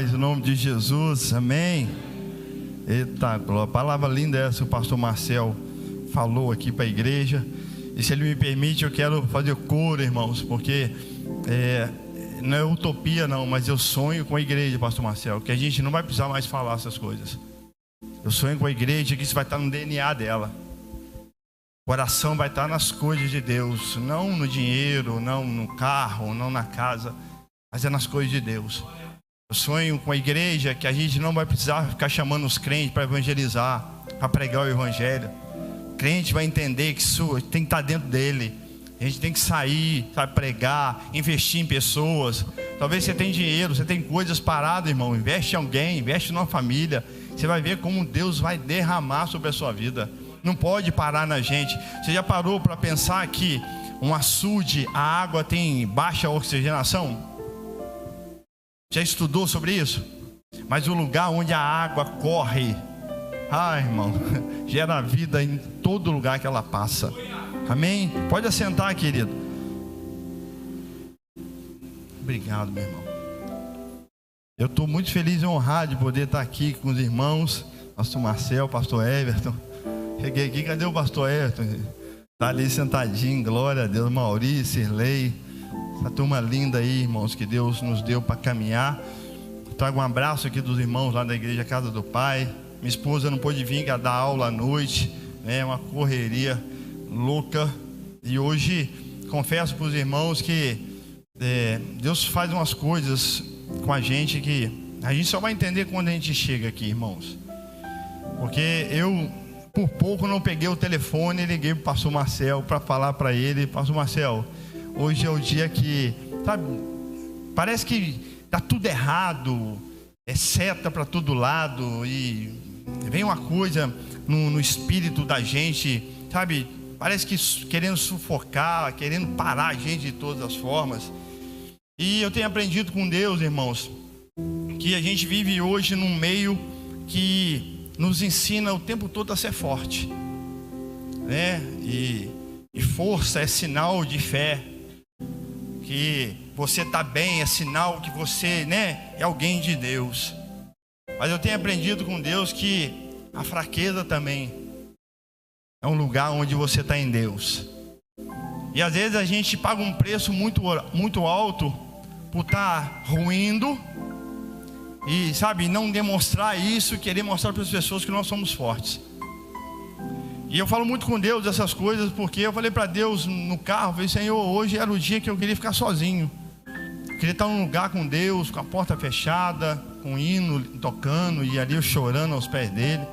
Em nome de Jesus, amém. Eita, glória. Palavra linda essa que o pastor Marcel falou aqui para a igreja. E se ele me permite, eu quero fazer coro, irmãos, porque não é utopia não, mas eu sonho com a igreja, pastor Marcel, que a gente não vai precisar mais falar essas coisas. Eu sonho com a igreja que isso vai estar no DNA dela. O coração vai estar nas coisas de Deus, não no dinheiro, não no carro, não na casa, mas é nas coisas de Deus. Eu sonho com a igreja que a gente não vai precisar ficar chamando os crentes para evangelizar, para pregar o evangelho. O crente vai entender que isso tem que estar dentro dele. A gente tem que sair, sabe, pregar, investir em pessoas. Talvez você tenha dinheiro, você tem coisas paradas, irmão. Investe em alguém, investe numa família. Você vai ver como Deus vai derramar sobre a sua vida. Não pode parar na gente. Você já parou para pensar que um açude, a água tem baixa oxigenação? Já estudou sobre isso? Mas o lugar onde a água corre, irmão, gera vida em todo lugar que ela passa. Amém? Pode assentar, querido. Obrigado, meu irmão. Eu estou muito feliz e honrado de poder estar aqui com os irmãos, pastor Marcel, pastor Everton. Cheguei aqui, cadê o pastor Everton? Está ali sentadinho, glória a Deus. Maurício, Irlei, essa turma linda aí, irmãos, que Deus nos deu para caminhar. Trago um abraço aqui dos irmãos lá da igreja Casa do Pai. Minha esposa não pôde vir dar aula à noite, né? Uma correria louca. E hoje confesso para os irmãos que Deus faz umas coisas com a gente que a gente só vai entender quando a gente chega aqui, irmãos. Porque eu, por pouco, não peguei o telefone e liguei para o pastor Marcel para falar para ele: pastor Marcel, hoje é o dia que, sabe, parece que está tudo errado, é seta para todo lado, e vem uma coisa no espírito da gente, sabe, parece que querendo sufocar, querendo parar a gente de todas as formas. E eu tenho aprendido com Deus, irmãos, que a gente vive hoje num meio que nos ensina o tempo todo a ser forte, né? E força é sinal de fé. Que você está bem é sinal que você, né, é alguém de Deus. Mas eu tenho aprendido com Deus que a fraqueza também é um lugar onde você está em Deus. E às vezes a gente paga um preço muito, muito alto por estar ruindo e, sabe, não demonstrar isso, querer mostrar para as pessoas que nós somos fortes. E eu falo muito com Deus dessas coisas, porque eu falei para Deus no carro, falei: Senhor, hoje era o dia que eu queria ficar sozinho. Eu queria estar num lugar com Deus, com a porta fechada, com o hino tocando, e ali eu chorando aos pés dele.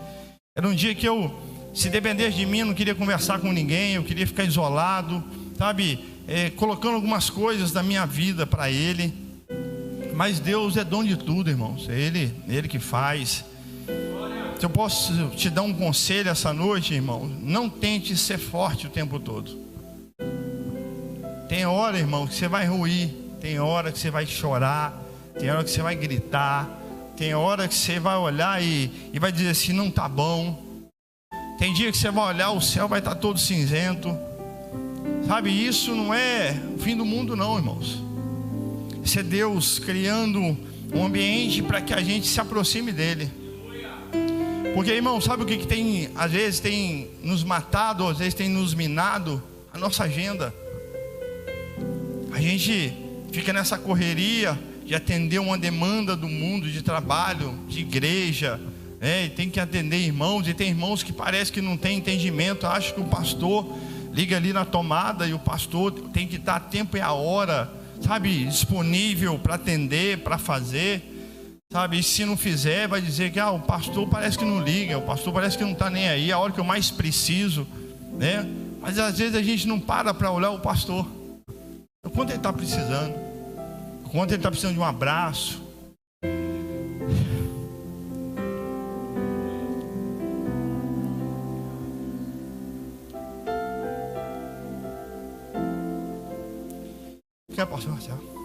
Era um dia que eu, se dependesse de mim, eu não queria conversar com ninguém, eu queria ficar isolado, sabe, colocando algumas coisas da minha vida para Ele. Mas Deus é dono de tudo, irmãos. É Ele que faz. Se eu posso te dar um conselho essa noite, irmão, não tente ser forte o tempo todo. Tem hora, irmão, que você vai ruir, tem hora que você vai chorar, tem hora que você vai gritar, tem hora que você vai olhar e vai dizer assim: não tá bom. Tem dia que você vai olhar, o céu vai estar todo cinzento. Sabe, isso não é o fim do mundo não, irmãos. Isso é Deus criando um ambiente para que a gente se aproxime dele. Porque, irmão, sabe o que tem, às vezes tem nos matado, às vezes tem nos minado? A nossa agenda. A gente fica nessa correria de atender uma demanda do mundo, de trabalho, de igreja, e tem que atender irmãos, e tem irmãos que parece que não tem entendimento, acha que o pastor liga ali na tomada e o pastor tem que estar a tempo e a hora, sabe, disponível para atender, para fazer. Sabe, e se não fizer, vai dizer que o pastor parece que não liga, o pastor parece que não está nem aí, a hora que eu mais preciso, né? Mas às vezes a gente não para olhar o pastor, o quanto ele está precisando, o quanto ele está precisando de um abraço. Quer, pastor Marcelo?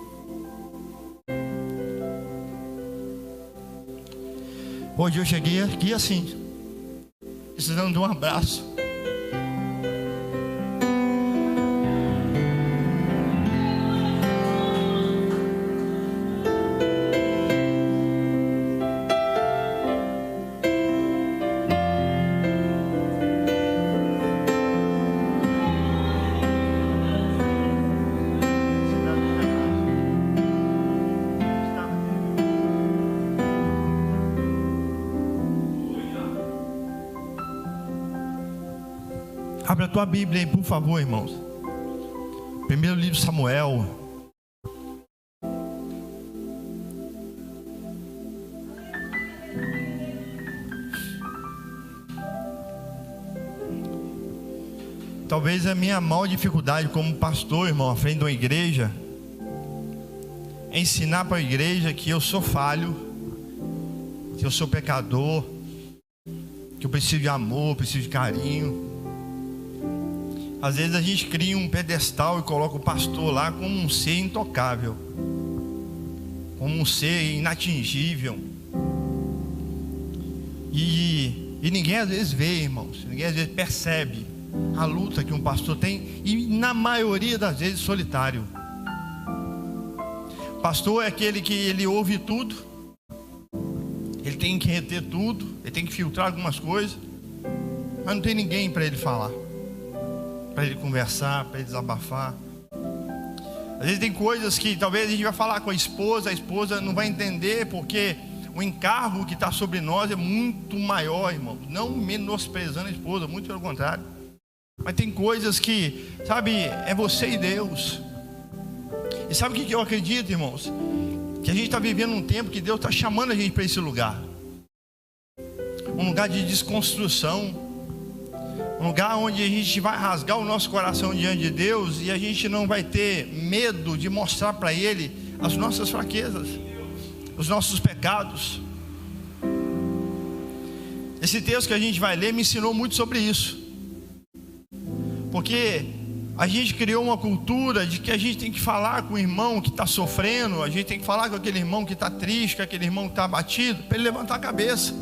Hoje eu cheguei aqui assim, precisando de um abraço. Abra a tua Bíblia aí, por favor, irmãos. Primeiro livro de Samuel. Talvez a minha maior dificuldade como pastor, irmão, à frente de uma igreja, é ensinar para a igreja que eu sou falho, que eu sou pecador, que eu preciso de amor, preciso de carinho. Às vezes a gente cria um pedestal e coloca o pastor lá como um ser intocável, como um ser inatingível. E ninguém às vezes vê, irmãos, ninguém às vezes percebe a luta que um pastor tem, e na maioria das vezes solitário. Pastor é aquele que ele ouve tudo, ele tem que reter tudo, ele tem que filtrar algumas coisas, mas não tem ninguém para ele falar, para ele conversar, para ele desabafar. Às vezes tem coisas que talvez a gente vai falar com a esposa não vai entender, porque o encargo que está sobre nós é muito maior, irmão. Não menosprezando a esposa, muito pelo contrário. Mas tem coisas que, sabe, é você e Deus. E sabe o que eu acredito, irmãos? Que a gente está vivendo um tempo que Deus está chamando a gente para esse lugar. Um lugar de desconstrução. Um lugar onde a gente vai rasgar o nosso coração diante de Deus, e a gente não vai ter medo de mostrar para Ele as nossas fraquezas, os nossos pecados. Esse texto que a gente vai ler me ensinou muito sobre isso. Porque a gente criou uma cultura de que a gente tem que falar com o irmão que está sofrendo, a gente tem que falar com aquele irmão que está triste, com aquele irmão que está abatido, para ele levantar a cabeça.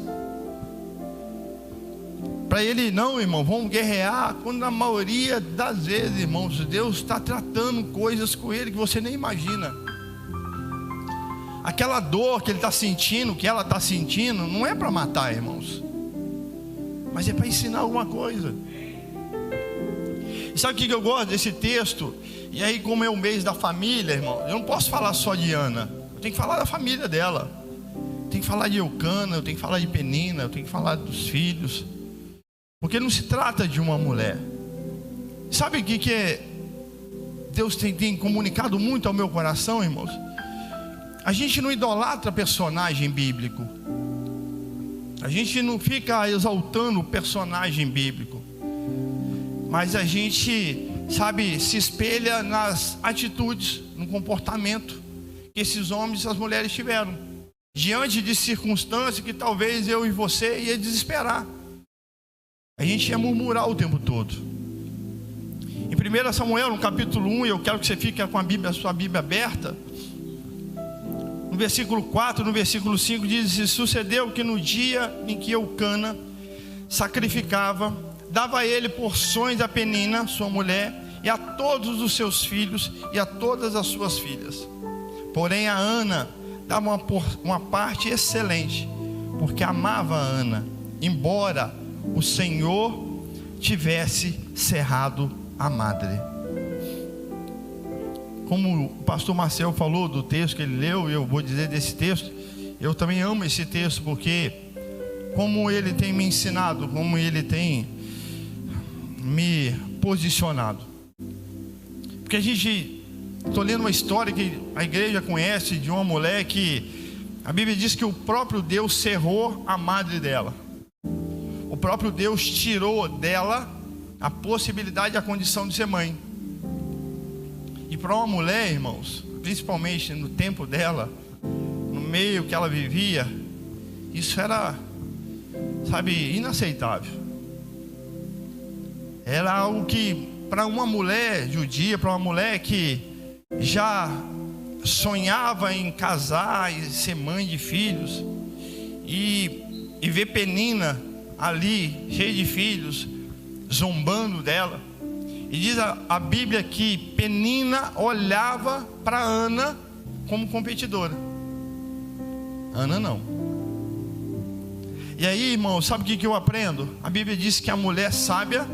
Para ele, não, irmão, vamos guerrear, quando na maioria das vezes, irmãos, Deus está tratando coisas com ele que você nem imagina. Aquela dor que ele está sentindo, que ela está sentindo, não é para matar, irmãos, mas é para ensinar alguma coisa. E sabe o que eu gosto desse texto? E aí, como é o mês da família, irmão, eu não posso falar só de Ana, eu tenho que falar da família dela. Eu tenho que falar de Eucana, eu tenho que falar de Penina, eu tenho que falar dos filhos. Porque não se trata de uma mulher. Sabe o que Deus tem comunicado muito ao meu coração, irmãos? A gente não idolatra personagem bíblico. A gente não fica exaltando o personagem bíblico. Mas a gente, sabe, se espelha nas atitudes, no comportamento que esses homens e as mulheres tiveram, diante de circunstâncias que talvez eu e você ia desesperar. A gente ia murmurar o tempo todo. Em 1 Samuel, no capítulo 1, eu quero que você fique com a sua Bíblia aberta. No versículo 4, no versículo 5 diz: e sucedeu que no dia em que Eucana sacrificava, dava a ele porções a Penina, sua mulher, e a todos os seus filhos e a todas as suas filhas. Porém a Ana dava uma parte excelente, porque amava a Ana, embora o Senhor tivesse cerrado a madre. Como o pastor Marcel falou do texto que ele leu, eu vou dizer desse texto, eu também amo esse texto, porque como ele tem me ensinado, como ele tem me posicionado. Porque a gente, estou lendo uma história que a igreja conhece, de uma mulher que a Bíblia diz que o próprio Deus cerrou a madre dela. O próprio Deus tirou dela a possibilidade, a condição de ser mãe. E para uma mulher, irmãos, principalmente no tempo dela, no meio que ela vivia, isso era, sabe, inaceitável. Era algo que, para uma mulher judia, para uma mulher que já sonhava em casar e ser mãe de filhos, e ver Penina ali, cheia de filhos, zombando dela. E diz a Bíblia que Penina olhava para Ana como competidora. Ana não. E aí, irmão, sabe o que eu aprendo? A Bíblia diz que a mulher sábia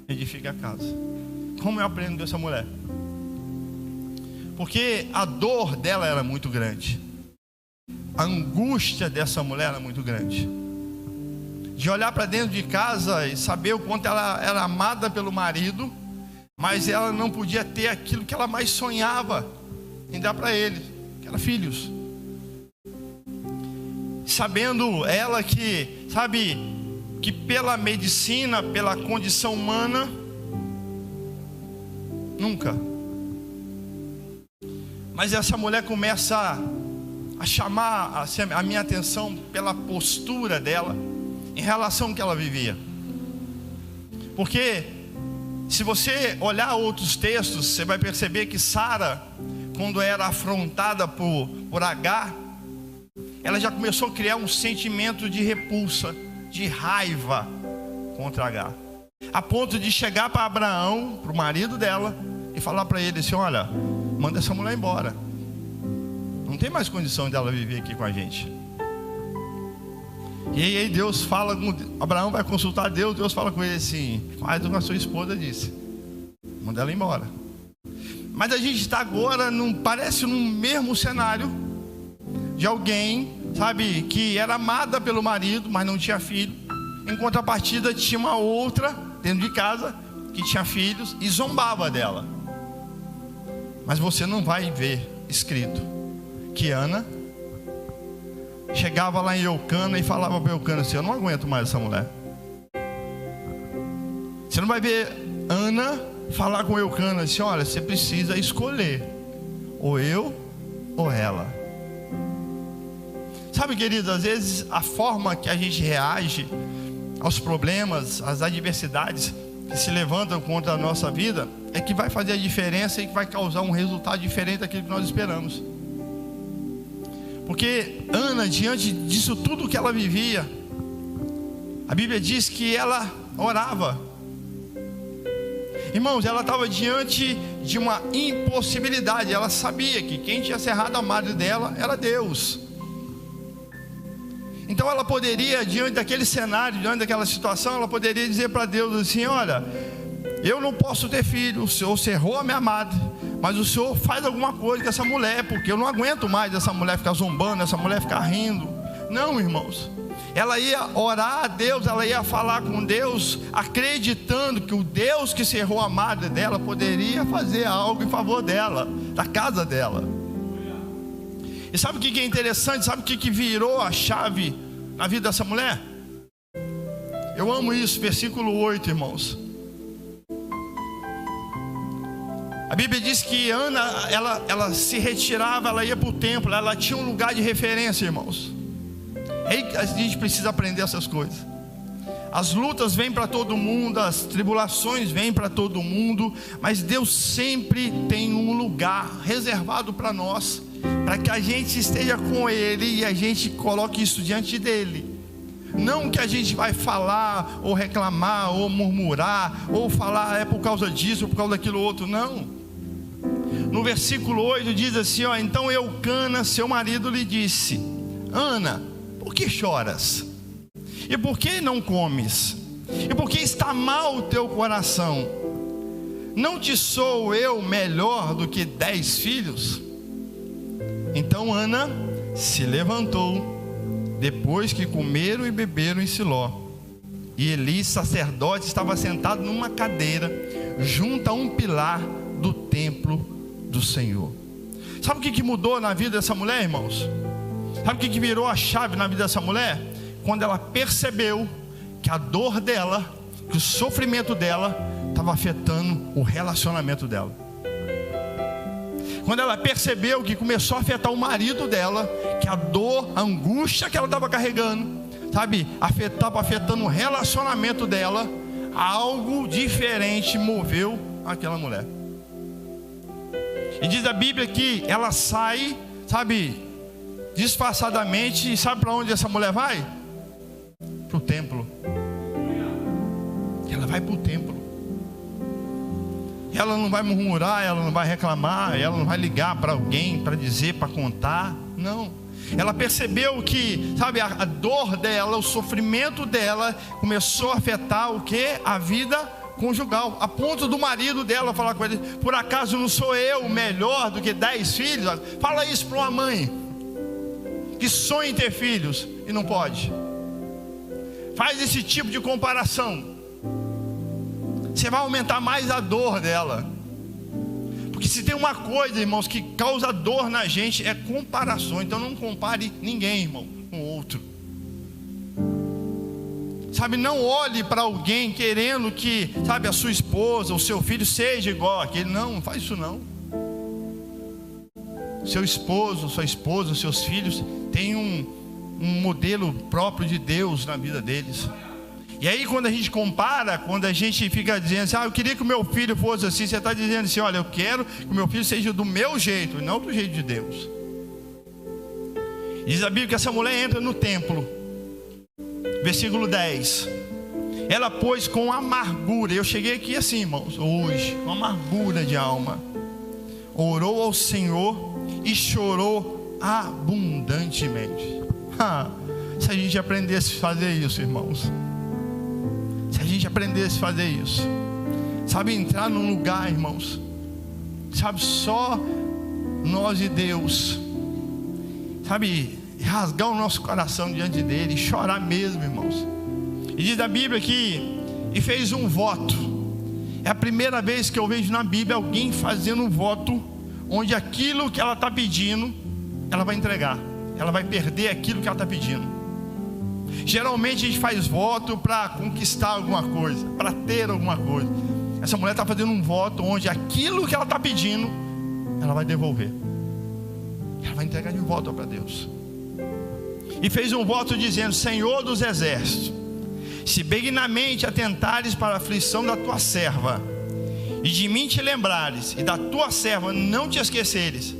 edifica a casa. Como eu aprendo dessa mulher? Porque a dor dela era muito grande. A angústia dessa mulher era muito grande. de olhar para dentro de casa e saber o quanto ela era amada pelo marido, mas ela não podia ter aquilo que ela mais sonhava em dar para ele, que era filhos. Sabendo ela que, sabe, que pela medicina, pela condição humana, nunca. Mas essa mulher começa a chamar a minha atenção pela postura dela em relação ao que ela vivia. Porque se você olhar outros textos, você vai perceber que Sara, quando era afrontada por Agar, ela já começou a criar um sentimento de repulsa, de raiva contra Agar, a ponto de chegar para Abraão, para o marido dela, e falar para ele assim: olha, manda essa mulher embora, não tem mais condição dela viver aqui com a gente. E aí Deus fala, Abraão vai consultar Deus, Deus fala com ele assim: faz o que a sua esposa disse, manda ela embora. Mas a gente está agora, parece num mesmo cenário de alguém, sabe, que era amada pelo marido, mas não tinha filho. Em contrapartida, tinha uma outra dentro de casa que tinha filhos e zombava dela. Mas você não vai ver escrito que Ana chegava lá em Eucana e falava para Eucana assim: eu não aguento mais essa mulher. Você não vai ver Ana falar com Eucana assim: olha, você precisa escolher, ou eu ou ela. Sabe, querido, às vezes a forma que a gente reage aos problemas, às adversidades que se levantam contra a nossa vida, é que vai fazer a diferença e que vai causar um resultado diferente daquilo que nós esperamos. Porque Ana, diante disso tudo que ela vivia, a Bíblia diz que ela orava. Irmãos, ela estava diante de uma impossibilidade. Ela sabia que quem tinha cerrado a madre dela era Deus. Então ela poderia, diante daquele cenário, diante daquela situação, ela poderia dizer para Deus assim: olha, eu não posso ter filho, o Senhor cerrou a minha madre, mas o Senhor faz alguma coisa com essa mulher, porque eu não aguento mais essa mulher ficar zombando, essa mulher ficar rindo. Não, irmãos, ela ia orar a Deus, ela ia falar com Deus, acreditando que o Deus que cerrou a madre dela poderia fazer algo em favor dela, da casa dela. E sabe o que é interessante? Sabe o que virou a chave na vida dessa mulher? Eu amo isso, versículo 8, irmãos. A Bíblia diz que Ana, ela se retirava, ela ia para o templo, ela tinha um lugar de referência, irmãos. É aí que a gente precisa aprender essas coisas. As lutas vêm para todo mundo, as tribulações vêm para todo mundo, mas Deus sempre tem um lugar reservado para nós, para que a gente esteja com Ele e a gente coloque isso diante dEle. Não que a gente vai falar, ou reclamar, ou murmurar, ou falar é por causa disso, ou por causa daquilo outro, não. No versículo 8 diz assim, ó: então Eucana, seu marido, lhe disse: Ana, por que choras? E por que não comes? E por que está mal o teu coração? Não te sou eu melhor do que 10 filhos? Então Ana se levantou, depois que comeram e beberam em Siló. E Eli, sacerdote, estava sentado numa cadeira, junto a um pilar do templo do Senhor. Sabe o que mudou na vida dessa mulher, irmãos? Sabe o que virou a chave na vida dessa mulher? Quando ela percebeu que a dor dela, que o sofrimento dela estava afetando o relacionamento dela. Quando ela percebeu que começou a afetar o marido dela, que a dor, a angústia que ela estava carregando, sabe, estava afetando o relacionamento dela, algo diferente moveu aquela mulher. E diz a Bíblia que ela sai, sabe, disfarçadamente, e sabe para onde essa mulher vai? Para o templo. Ela vai para o templo. Ela não vai murmurar, ela não vai reclamar, ela não vai ligar para alguém para dizer, para contar. Não. Ela percebeu que, sabe, a dor dela, o sofrimento dela começou a afetar o quê? A vida conjugal, a ponto do marido dela falar com ele: por acaso não sou eu melhor do que 10 filhos? Fala isso para uma mãe que sonha em ter filhos e não pode. faz esse tipo de comparação, você vai aumentar mais a dor dela. Porque se tem uma coisa, irmãos, que causa dor na gente, é comparação. Então não compare ninguém, irmão, com o outro. Sabe, não olhe para alguém querendo que, sabe, a sua esposa, o seu filho seja igual àquele. Não faz isso não. Seu esposo, sua esposa, seus filhos têm um modelo próprio de Deus na vida deles. E aí quando a gente compara, quando a gente fica dizendo assim, eu queria que o meu filho fosse assim, você está dizendo assim, olha, eu quero que o meu filho seja do meu jeito, e não do jeito de Deus. Diz a Bíblia que essa mulher entra no templo, versículo 10, ela pois com amargura, eu cheguei aqui assim, irmãos, hoje, com amargura de alma, orou ao Senhor e chorou abundantemente. Se a gente aprendesse a fazer isso, irmãos, se a gente aprendesse a fazer isso, sabe, entrar num lugar, irmãos, sabe, só nós e Deus, sabe, rasgar o nosso coração diante dele, e chorar mesmo, irmãos. E diz a Bíblia que e fez um voto. É a primeira vez que eu vejo na Bíblia alguém fazendo um voto onde aquilo que ela está pedindo, ela vai entregar, ela vai perder aquilo que ela está pedindo. Geralmente a gente faz voto para conquistar alguma coisa, para ter alguma coisa. Essa mulher está fazendo um voto onde aquilo que ela está pedindo, ela vai devolver, ela vai entregar de volta para Deus. E fez um voto dizendo: Senhor dos exércitos, se benignamente atentares para a aflição da tua serva, e de mim te lembrares, e da tua serva não te esqueceres,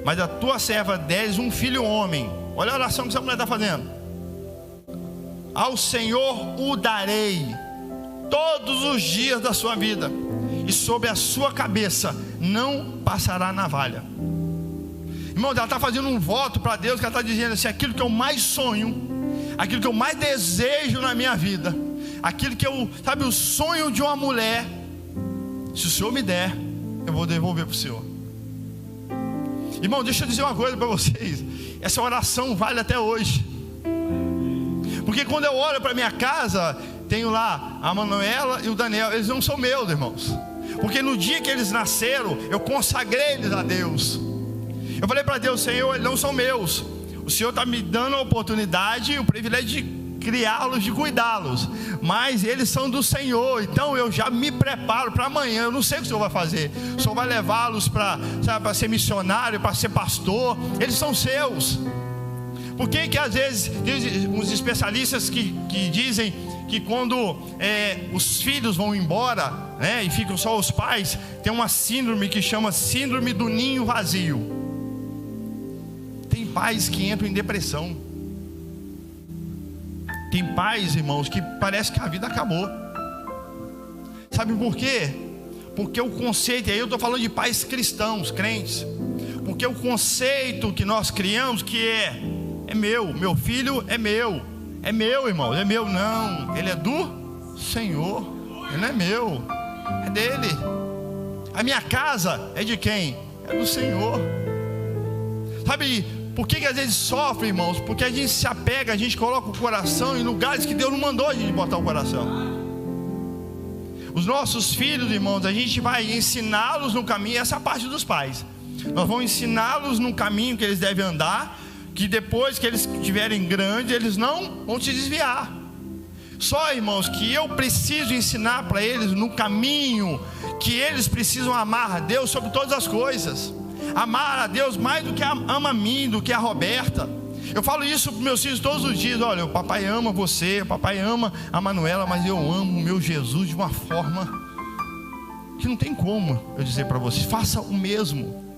mas da tua serva deres um filho homem. Olha a oração que essa mulher está fazendo. Ao Senhor o darei todos os dias da sua vida, e sobre a sua cabeça não passará navalha. Irmão, ela está fazendo um voto para Deus, que ela está dizendo assim: aquilo que eu mais sonho, aquilo que eu mais desejo na minha vida, aquilo que eu, sabe, o sonho de uma mulher, se o Senhor me der, eu vou devolver para o Senhor. Irmão, deixa eu dizer uma coisa para vocês, essa oração vale até hoje. Porque quando eu olho para minha casa, tenho lá a Manuela e o Daniel, eles não são meus, irmãos. Porque no dia que eles nasceram, eu consagrei eles a Deus. Eu falei para Deus: Senhor, eles não são meus. O Senhor está me dando a oportunidade e o privilégio de criá-los, de cuidá-los, mas eles são do Senhor. Então eu já me preparo para amanhã. Eu não sei o que o Senhor vai fazer. O Senhor vai levá-los para ser missionário, para ser pastor. Eles são seus. Por que às vezes tem uns especialistas que dizem que quando os filhos vão embora, né, e ficam só os pais, tem uma síndrome que chama síndrome do ninho vazio. Tem pais que entram em depressão. Tem pais, irmãos, que parece que a vida acabou. Sabe por quê? Porque o conceito, e aí eu estou falando de pais cristãos, crentes, porque o conceito que nós criamos que é meu filho é meu, irmão, é meu. Não, ele é do Senhor, ele não é meu, é dele. A minha casa é de quem? É do Senhor. Sabe por que às vezes sofre, irmãos? Porque a gente se apega, a gente coloca o coração em lugares que Deus não mandou a gente botar o coração. Os nossos filhos, irmãos, a gente vai ensiná-los no caminho. Essa é a parte dos pais. Nós vamos ensiná-los no caminho que eles devem andar, que depois que eles estiverem grandes, eles não vão se desviar. Só, irmãos, que eu preciso ensinar para eles no caminho que eles precisam amar a Deus sobre todas as coisas. Amar a Deus mais do que ama a mim, do que a Roberta. Eu falo isso para meus filhos todos os dias. Olha, o papai ama você, o papai ama a Manuela, mas eu amo o meu Jesus de uma forma que não tem como eu dizer para você: faça o mesmo.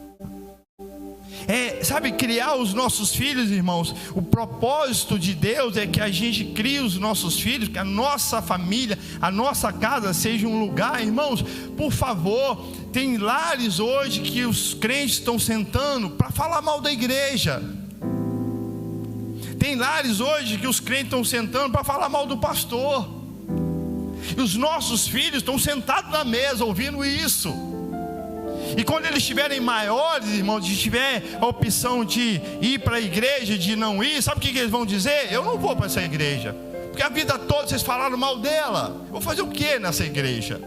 Sabe, criar os nossos filhos, irmãos, o propósito de Deus é que a gente crie os nossos filhos, que a nossa família, a nossa casa seja um lugar, irmãos, por favor. Tem lares hoje que os crentes estão sentando para falar mal da igreja. Tem lares hoje que os crentes estão sentando para falar mal do pastor. E os nossos filhos estão sentados na mesa ouvindo isso. E quando eles estiverem maiores, irmãos, se tiver a opção de ir para a igreja, de não ir, sabe o que eles vão dizer? Eu não vou para essa igreja, Porque a vida toda vocês falaram mal dela. Eu vou fazer o que nessa igreja?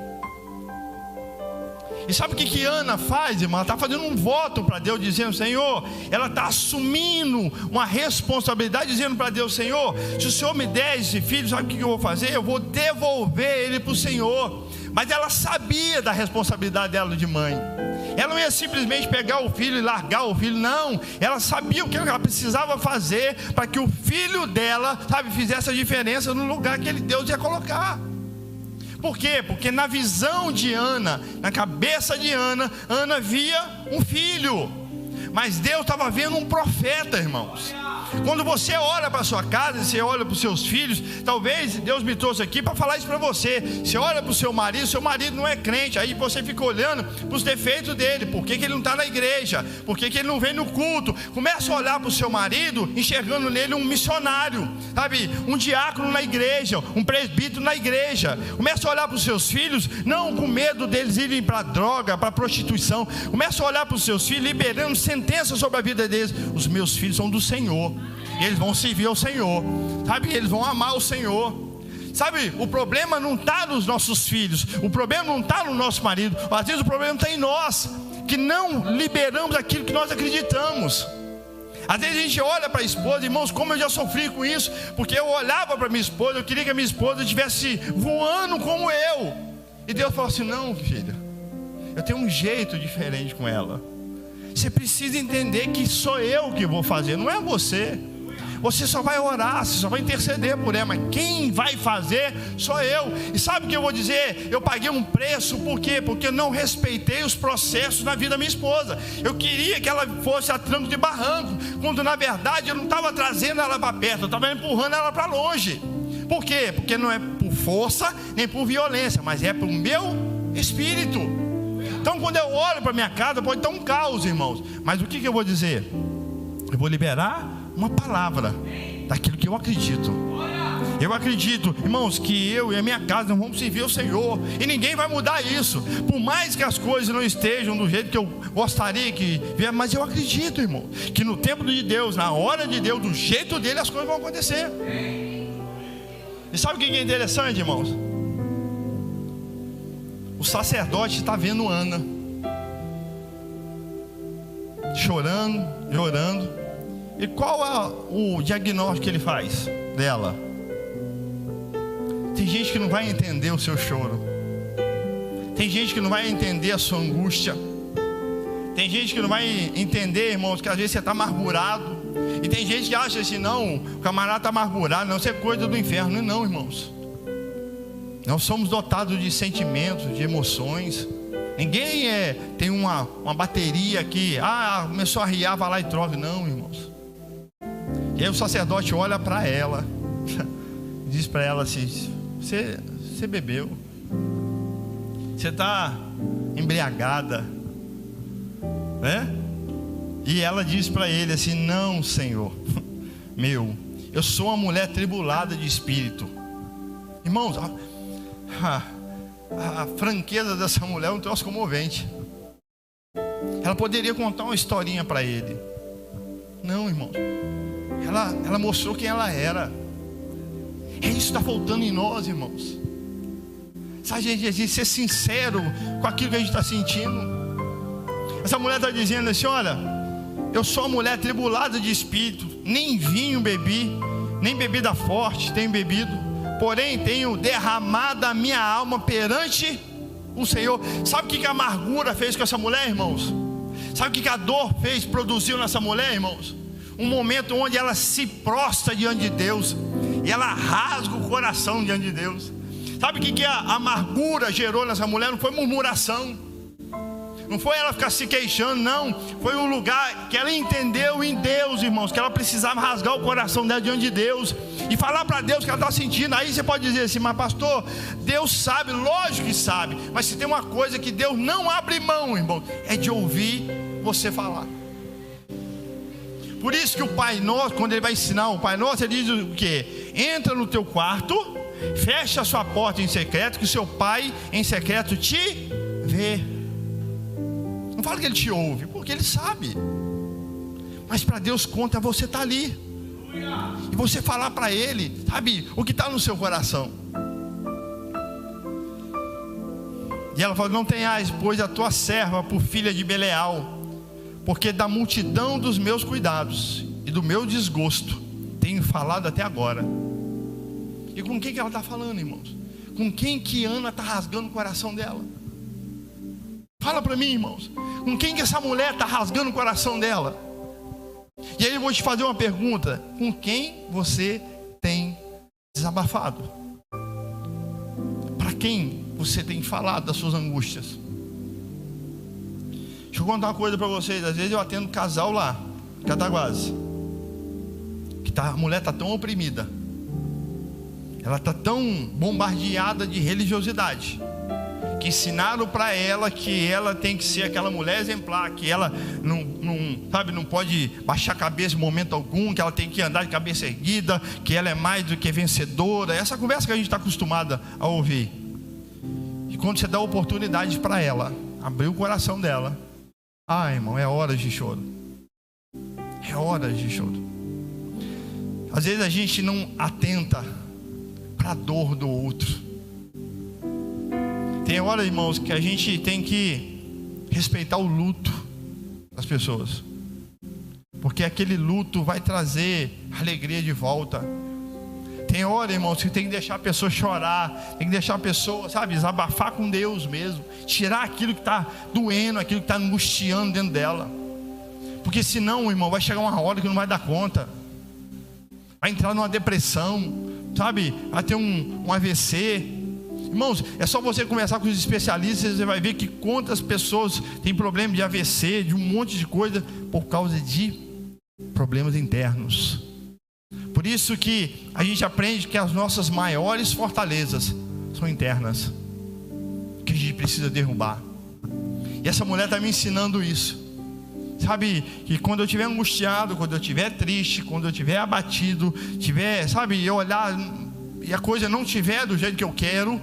E sabe o que Ana faz, irmã? Ela está fazendo um voto para Deus, dizendo: Senhor, ela está assumindo uma responsabilidade, dizendo para Deus: Senhor, se o Senhor me der esse filho, sabe o que eu vou fazer? Eu vou devolver ele para o Senhor. Mas ela sabia da responsabilidade dela de mãe. Ela não ia simplesmente pegar o filho e largar o filho, não. Ela sabia o que ela precisava fazer para que o filho dela, sabe, fizesse a diferença no lugar que Deus ia colocar. Por quê? Porque na visão de Ana, na cabeça de Ana, Ana via um filho, mas Deus estava vendo um profeta, irmãos. Quando você olha para a sua casa, você olha para os seus filhos, talvez Deus me trouxe aqui para falar isso para você. Você olha para o seu marido não é crente, aí você fica olhando para os defeitos dele. Por que ele não está na igreja? Por que ele não vem no culto? Começa a olhar para o seu marido, enxergando nele um missionário, sabe? Um diácono na igreja, um presbítero na igreja. Começa a olhar para os seus filhos, não com medo deles irem para a droga, para a prostituição. Começa a olhar para os seus filhos, liberando sentença sobre a vida deles. Os meus filhos são do Senhor. Eles vão servir ao Senhor, sabe? Eles vão amar o Senhor. Sabe, o problema não está nos nossos filhos, o problema não está no nosso marido. Às vezes o problema está em nós, que não liberamos aquilo que nós acreditamos. Às vezes a gente olha para a esposa, irmãos, como eu já sofri com isso, porque eu olhava para minha esposa, eu queria que a minha esposa estivesse voando como eu. E Deus falou assim: não, filha, eu tenho um jeito diferente com ela. Você precisa entender que sou eu que vou fazer, não é você. Você só vai orar, você só vai interceder por ela, mas quem vai fazer sou eu. E sabe o que eu vou dizer? Eu paguei um preço, por quê? Porque eu não respeitei os processos na vida da minha esposa. Eu queria que ela fosse a tranco de barranco, quando na verdade eu não estava trazendo ela para perto, eu estava empurrando ela para longe. Por quê? Porque não é por força, nem por violência, mas é pelo meu espírito. Então quando eu olho para minha casa, pode estar um caos, irmãos, mas o que eu vou dizer? Eu vou liberar uma palavra daquilo que eu acredito. Eu acredito, irmãos, que eu e a minha casa não vamos servir ao Senhor, e ninguém vai mudar isso, por mais que as coisas não estejam do jeito que eu gostaria que viesse. Mas eu acredito, irmão, que no tempo de Deus, na hora de Deus, do jeito dele, as coisas vão acontecer. E sabe o que é interessante, irmãos? O sacerdote está vendo Ana chorando, orando. E qual é o diagnóstico que ele faz dela? Tem gente que não vai entender o seu choro. Tem gente que não vai entender a sua angústia. Tem gente que não vai entender, irmãos, que às vezes você está amargurado. E tem gente que acha assim: não, o camarada está amargurado, não, isso é coisa do inferno. Não, irmãos. Nós somos dotados de sentimentos, de emoções. Ninguém tem uma bateria aqui, começou a riar, vai lá e troca. Não, irmãos. E aí o sacerdote olha para ela, diz para ela assim: você bebeu, você está embriagada, né? E ela diz para ele assim: não, Senhor meu, eu sou uma mulher tribulada de espírito. Irmãos, a franqueza dessa mulher é um troço comovente. Ela poderia contar uma historinha para ele. Não, irmãos. Ela mostrou quem ela era. É isso que está faltando em nós, irmãos. Sabe, a gente ser sincero com aquilo que a gente está sentindo. Essa mulher está dizendo assim: olha, eu sou uma mulher tribulada de espírito, nem vinho bebi, nem bebida forte tenho bebido, porém tenho derramado a minha alma perante o Senhor. Sabe o que a amargura fez com essa mulher, irmãos? Sabe o que a dor produziu nessa mulher, irmãos? Um momento onde ela se prostra diante de Deus, e ela rasga o coração diante de Deus. Sabe o que a amargura gerou nessa mulher? Não foi murmuração, não foi ela ficar se queixando, não. Foi um lugar que ela entendeu em Deus, irmãos, que ela precisava rasgar o coração dela diante de Deus e falar para Deus o que ela está sentindo. Aí você pode dizer assim: mas pastor, Deus sabe. Lógico que sabe, mas se tem uma coisa que Deus não abre mão, irmão, é de ouvir você falar. Por isso que o Pai Nosso, quando ele vai ensinar o Pai Nosso, ele diz o quê? Entra no teu quarto, fecha a sua porta em secreto, que o seu Pai em secreto te vê. Não fala que ele te ouve, porque ele sabe. Mas para Deus conta você estar ali. E você falar para ele, sabe, o que está no seu coração. E ela falou: não tenhas, pois, a tua serva por filha de Beleal, porque da multidão dos meus cuidados e do meu desgosto tenho falado até agora. E com quem que ela está falando, irmãos? Com quem que Ana está rasgando o coração dela? Fala para mim, irmãos. Com quem que essa mulher está rasgando o coração dela? E aí eu vou te fazer uma pergunta: com quem você tem desabafado? Para quem você tem falado das suas angústias? Deixa eu contar uma coisa para vocês. Às vezes eu atendo casal lá em Cataguases, que a mulher está tão oprimida, ela está tão bombardeada de religiosidade, que ensinaram para ela que ela tem que ser aquela mulher exemplar, que ela não pode baixar a cabeça em momento algum, que ela tem que andar de cabeça erguida, que ela é mais do que vencedora. Essa conversa que a gente está acostumada a ouvir. E quando você dá oportunidade para ela abrir o coração dela, irmão, é hora de choro. É hora de choro. Às vezes a gente não atenta para a dor do outro. Tem hora, irmãos, que a gente tem que respeitar o luto das pessoas, porque aquele luto vai trazer alegria de volta. Tem hora, irmãos, que tem que deixar a pessoa chorar, tem que deixar a pessoa, sabe, desabafar com Deus mesmo, tirar aquilo que está doendo, aquilo que está angustiando dentro dela, porque senão, irmão, vai chegar uma hora que não vai dar conta, vai entrar numa depressão, sabe, vai ter um AVC. Irmãos, é só você conversar com os especialistas, você vai ver que quantas pessoas têm problema de AVC, de um monte de coisa, por causa de problemas internos. Por isso que a gente aprende que as nossas maiores fortalezas são internas, que a gente precisa derrubar. E essa mulher está me ensinando isso. Sabe, que quando eu estiver angustiado, quando eu estiver triste, quando eu estiver abatido, eu olhar e a coisa não estiver do jeito que eu quero,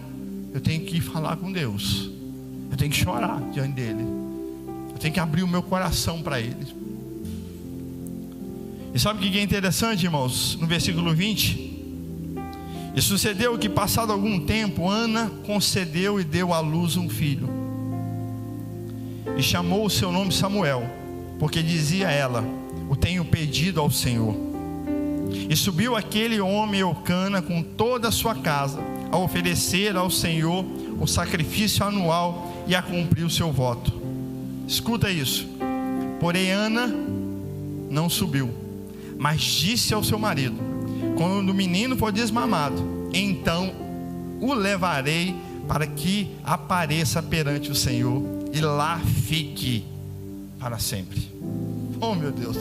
eu tenho que falar com Deus, eu tenho que chorar diante dele, eu tenho que abrir o meu coração para ele. E sabe o que é interessante, irmãos? No versículo 20: e sucedeu que, passado algum tempo, Ana concedeu e deu à luz um filho, e chamou o seu nome Samuel, porque dizia ela: o tenho pedido ao Senhor. E subiu aquele homem Eucana com toda a sua casa a oferecer ao Senhor o sacrifício anual e a cumprir o seu voto. Escuta isso. Porém Ana não subiu, mas disse ao seu marido: quando o menino for desmamado, então o levarei para que apareça perante o Senhor e lá fique para sempre. Oh, meu Deus,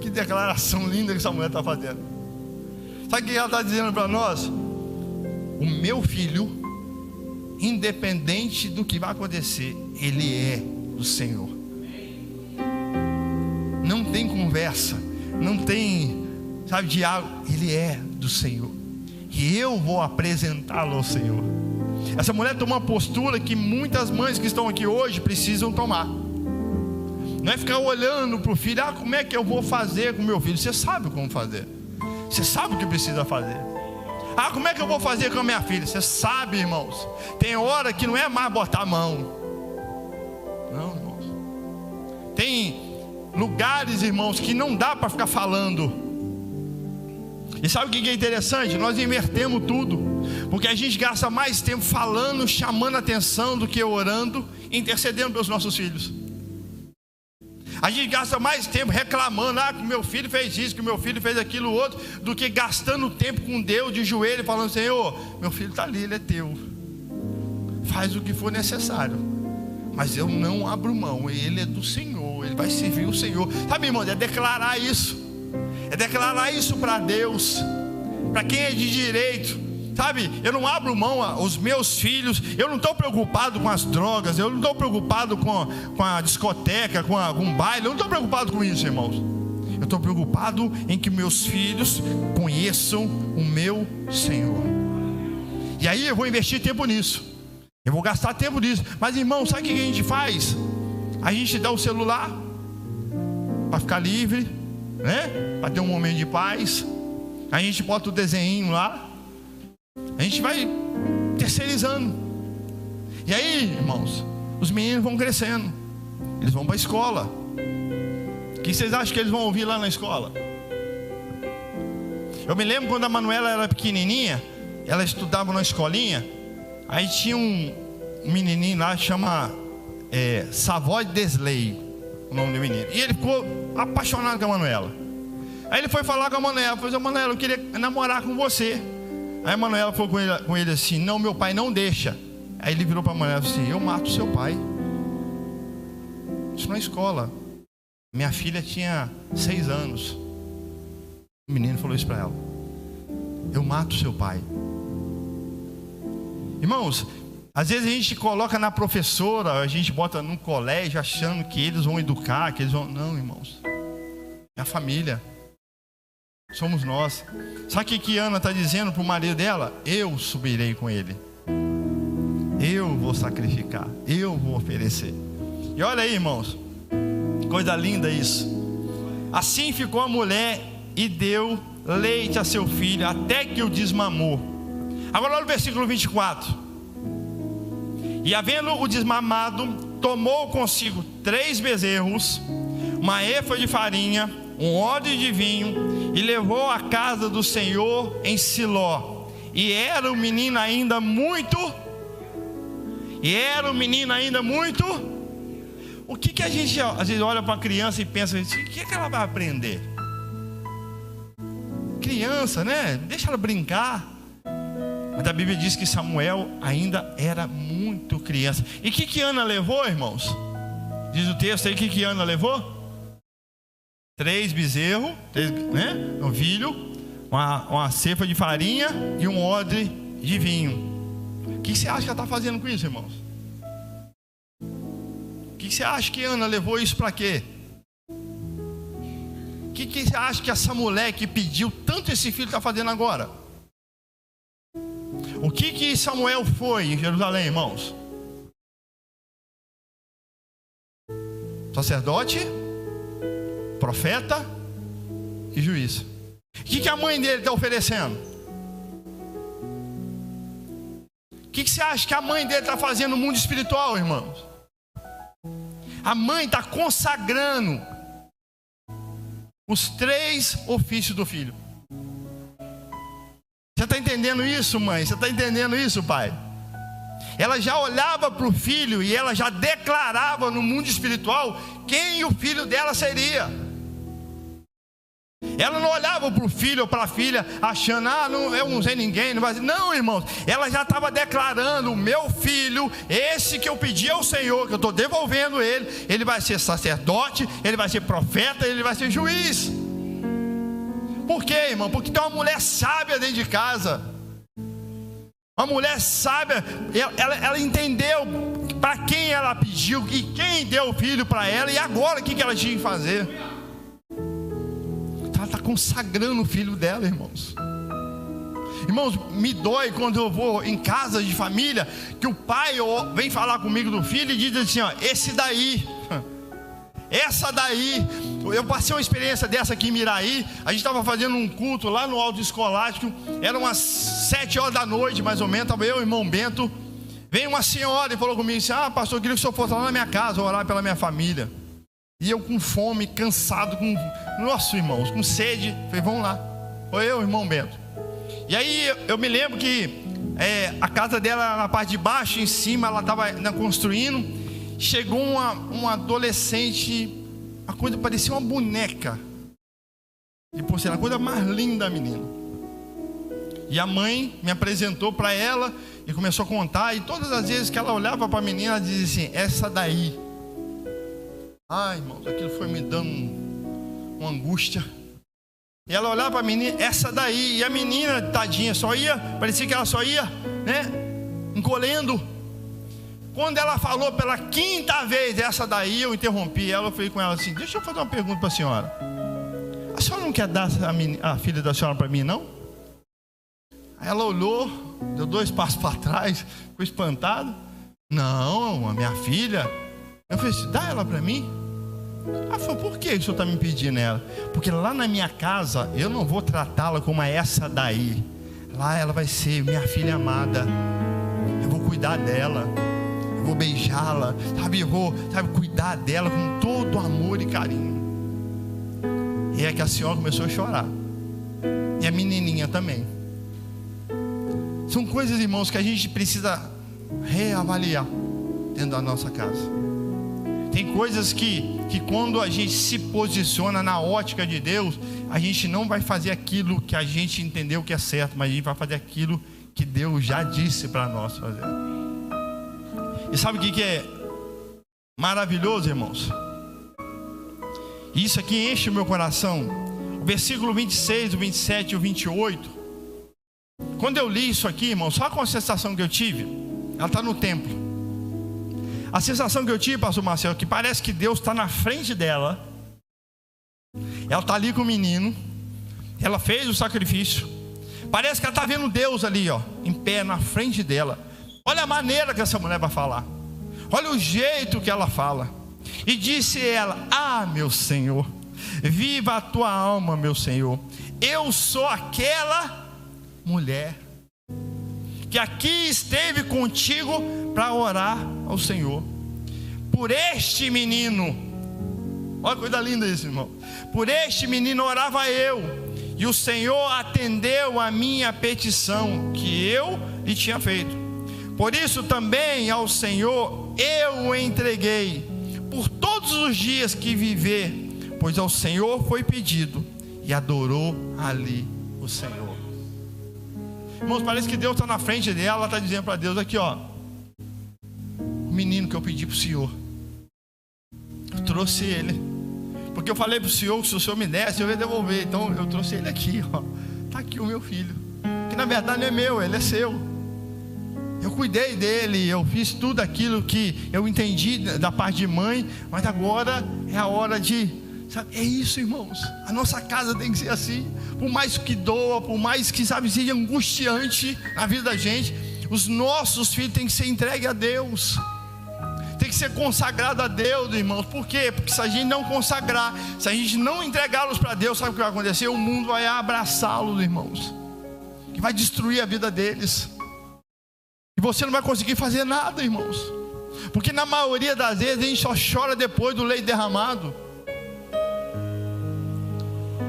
que declaração linda que essa mulher está fazendo. Sabe o que ela está dizendo para nós? O meu filho, independente do que vai acontecer, ele é do Senhor. Não tem conversa, não tem, diálogo. Ele é do Senhor, e eu vou apresentá-lo ao Senhor. Essa mulher tomou uma postura que muitas mães que estão aqui hoje precisam tomar. Não é ficar olhando para o filho: como é que eu vou fazer com o meu filho? Você sabe como fazer, você sabe o que precisa fazer. Como é que eu vou fazer com a minha filha? Você sabe, irmãos. Tem hora que não é mais botar a mão. Não, irmãos. Tem lugares, irmãos, que não dá para ficar falando. E sabe o que é interessante? Nós invertemos tudo, porque a gente gasta mais tempo falando, chamando a atenção, do que orando, intercedendo pelos nossos filhos. A gente gasta mais tempo reclamando: que meu filho fez isso, que meu filho fez aquilo outro, do que gastando tempo com Deus de joelho, falando: Senhor, meu filho está ali, ele é teu, faz o que for necessário, mas eu não abro mão, ele é do Senhor, ele vai servir o Senhor. Sabe, irmão, é declarar isso, para Deus, para quem é de direito. Sabe, eu não abro mão aos meus filhos. Eu não estou preocupado com as drogas, eu não estou preocupado com a discoteca, com um baile. Eu não estou preocupado com isso, irmãos. Eu estou preocupado em que meus filhos conheçam o meu Senhor. E aí eu vou investir tempo nisso, eu vou gastar tempo nisso. Mas, irmão, sabe o que a gente faz? A gente dá o celular para ficar livre, né? Para ter um momento de paz. a gente bota o desenho lá, a gente vai terceirizando. E aí, irmãos, os meninos vão crescendo, eles vão para a escola. O que vocês acham que eles vão ouvir lá na escola? Eu me lembro quando a Manuela era pequenininha, ela estudava na escolinha. Aí tinha um menininho lá, chama Savoy Desley, o nome do menino. E ele ficou apaixonado com a Manuela. Aí ele foi falar com a Manuela, falou: Manuela, eu queria namorar com você. Aí a Manuela falou com ele assim: não, meu pai não deixa. Aí ele virou para a Manuela e falou assim: eu mato seu pai. Isso na escola. Minha filha tinha 6 anos. O menino falou isso para ela: eu mato seu pai. Irmãos, às vezes a gente coloca na professora, a gente bota no colégio achando que eles vão educar, que eles vão... Não, irmãos, é a família, somos nós. Sabe o que Ana está dizendo para o marido dela? Eu subirei com ele, eu vou sacrificar, eu vou oferecer. E olha aí, irmãos, coisa linda isso. Assim ficou a mulher e deu leite a seu filho até que o desmamou. Agora olha o versículo 24. E havendo o desmamado, tomou consigo 3 bezerros, uma efa de farinha, um odre de vinho, e levou à casa do Senhor em Siló. E era o menino ainda muito. O que a gente às vezes olha para a criança e pensa: o que ela vai aprender? Criança, né? Deixa ela brincar. Mas a Bíblia diz que Samuel ainda era muito criança. E o que Ana levou, irmãos? Diz o texto aí, o que Ana levou? 3 bezerros, né? Um novilho, uma cefa de farinha e um odre de vinho. O que você acha que ela está fazendo com isso, irmãos? O que você acha que Ana levou isso para quê? O que você acha que essa mulher que pediu tanto esse filho está fazendo agora? O que Samuel foi em Jerusalém, irmãos? Sacerdote, profeta e juiz. O que a mãe dele está oferecendo? O que você acha que a mãe dele está fazendo no mundo espiritual, irmãos? A mãe está consagrando os 3 ofícios do filho. Você está entendendo isso, mãe? Você está entendendo isso, pai? Ela já olhava para o filho e ela já declarava no mundo espiritual quem o filho dela seria. Ela não olhava para o filho ou para a filha achando: não, eu não sei ninguém, não vai. Não, irmãos, ela já estava declarando: o meu filho, esse que eu pedi ao Senhor, que eu estou devolvendo ele vai ser sacerdote, ele vai ser profeta, ele vai ser juiz. Por quê, irmão? Porque tem uma mulher sábia dentro de casa. Uma mulher sábia, ela entendeu para quem ela pediu e quem deu o filho para ela, e agora o que ela tinha que fazer. Ela está consagrando o filho dela, irmãos. Irmãos, me dói quando eu vou em casa de família, que o pai vem falar comigo do filho e diz assim: esse daí, essa daí. Eu passei uma experiência dessa aqui em Miraí. A gente estava fazendo um culto lá no Alto Escolástico. Era umas 7 horas da noite, mais ou menos. Estava eu e o irmão Bento. Veio uma senhora e falou comigo assim: pastor, eu queria que o senhor fosse lá na minha casa orar pela minha família. E eu com fome, cansado, nossa, irmãos, com sede. Falei: vamos lá. Foi eu e o irmão Bento. E aí eu me lembro que a casa dela na parte de baixo, em cima ela estava construindo. Chegou uma adolescente, a coisa parecia uma boneca de porcelana, a coisa mais linda da menina. E a mãe me apresentou para ela e começou a contar. E todas as vezes que ela olhava para a menina, ela dizia assim: essa daí. Ai, irmãos, aquilo foi me dando uma angústia. E ela olhava para a menina: essa daí. E a menina, tadinha, parecia que ela só ia, né, encolhendo. Quando ela falou pela 5ª vez essa daí, eu interrompi ela. Eu falei com ela assim: deixa eu fazer uma pergunta para a senhora. A senhora não quer dar a filha da senhora para mim, não? Aí ela olhou, deu 2 passos para trás, ficou espantada. Não, a minha filha. Eu falei assim: dá ela para mim. Ela falou: por que o senhor está me pedindo ela? Porque lá na minha casa eu não vou tratá-la como essa daí. Lá ela vai ser minha filha amada. Eu vou cuidar dela, eu vou beijá-la, sabe? Eu vou, cuidar dela com todo amor e carinho. E é que a senhora começou a chorar, e a menininha também. São coisas, irmãos, que a gente precisa reavaliar dentro da nossa casa. Tem coisas que quando a gente se posiciona na ótica de Deus, a gente não vai fazer aquilo que a gente entendeu que é certo, mas a gente vai fazer aquilo que Deus já disse para nós fazer. E sabe o que é maravilhoso, irmãos? Isso aqui enche o meu coração. O versículo 26, o 27 e o 28. Quando eu li isso aqui, irmãos, só com a sensação que eu tive, ela está no templo. A sensação que eu tive, pastor Marcelo, é que parece que Deus está na frente dela. Ela está ali com o menino. Ela fez o sacrifício. Parece que ela está vendo Deus ali, ó, em pé na frente dela. Olha a maneira que essa mulher vai falar. Olha o jeito que ela fala. E disse ela: ah, meu Senhor, viva a tua alma, meu Senhor. Eu sou aquela mulher que aqui esteve contigo para orar ao Senhor por este menino. Olha que coisa linda isso, irmão. Por este menino orava eu, e o Senhor atendeu a minha petição que eu lhe tinha feito. Por isso também ao Senhor eu o entreguei por todos os dias que viver, pois ao Senhor foi pedido. E adorou ali o Senhor. Irmãos, parece que Deus está na frente dela. Ela está dizendo para Deus aqui, ó: o menino que eu pedi para o Senhor, eu trouxe ele, porque eu falei para o Senhor que se o Senhor me desse, eu ia devolver. Então eu trouxe ele aqui, ó. Está aqui o meu filho, que na verdade não é meu, ele é seu. Eu cuidei dele, eu fiz tudo aquilo que eu entendi da parte de mãe, mas agora é a hora de, sabe, é isso, irmãos. A nossa casa tem que ser assim. Por mais que doa, por mais que, sabe, seja angustiante na vida da gente, os nossos filhos têm que ser entregues a Deus, tem que ser consagrado a Deus, irmãos. Por quê? Porque se a gente não consagrar, se a gente não entregá-los para Deus, sabe o que vai acontecer? O mundo vai abraçá-los, irmãos, que vai destruir a vida deles. E você não vai conseguir fazer nada, irmãos, porque na maioria das vezes a gente só chora depois do leite derramado.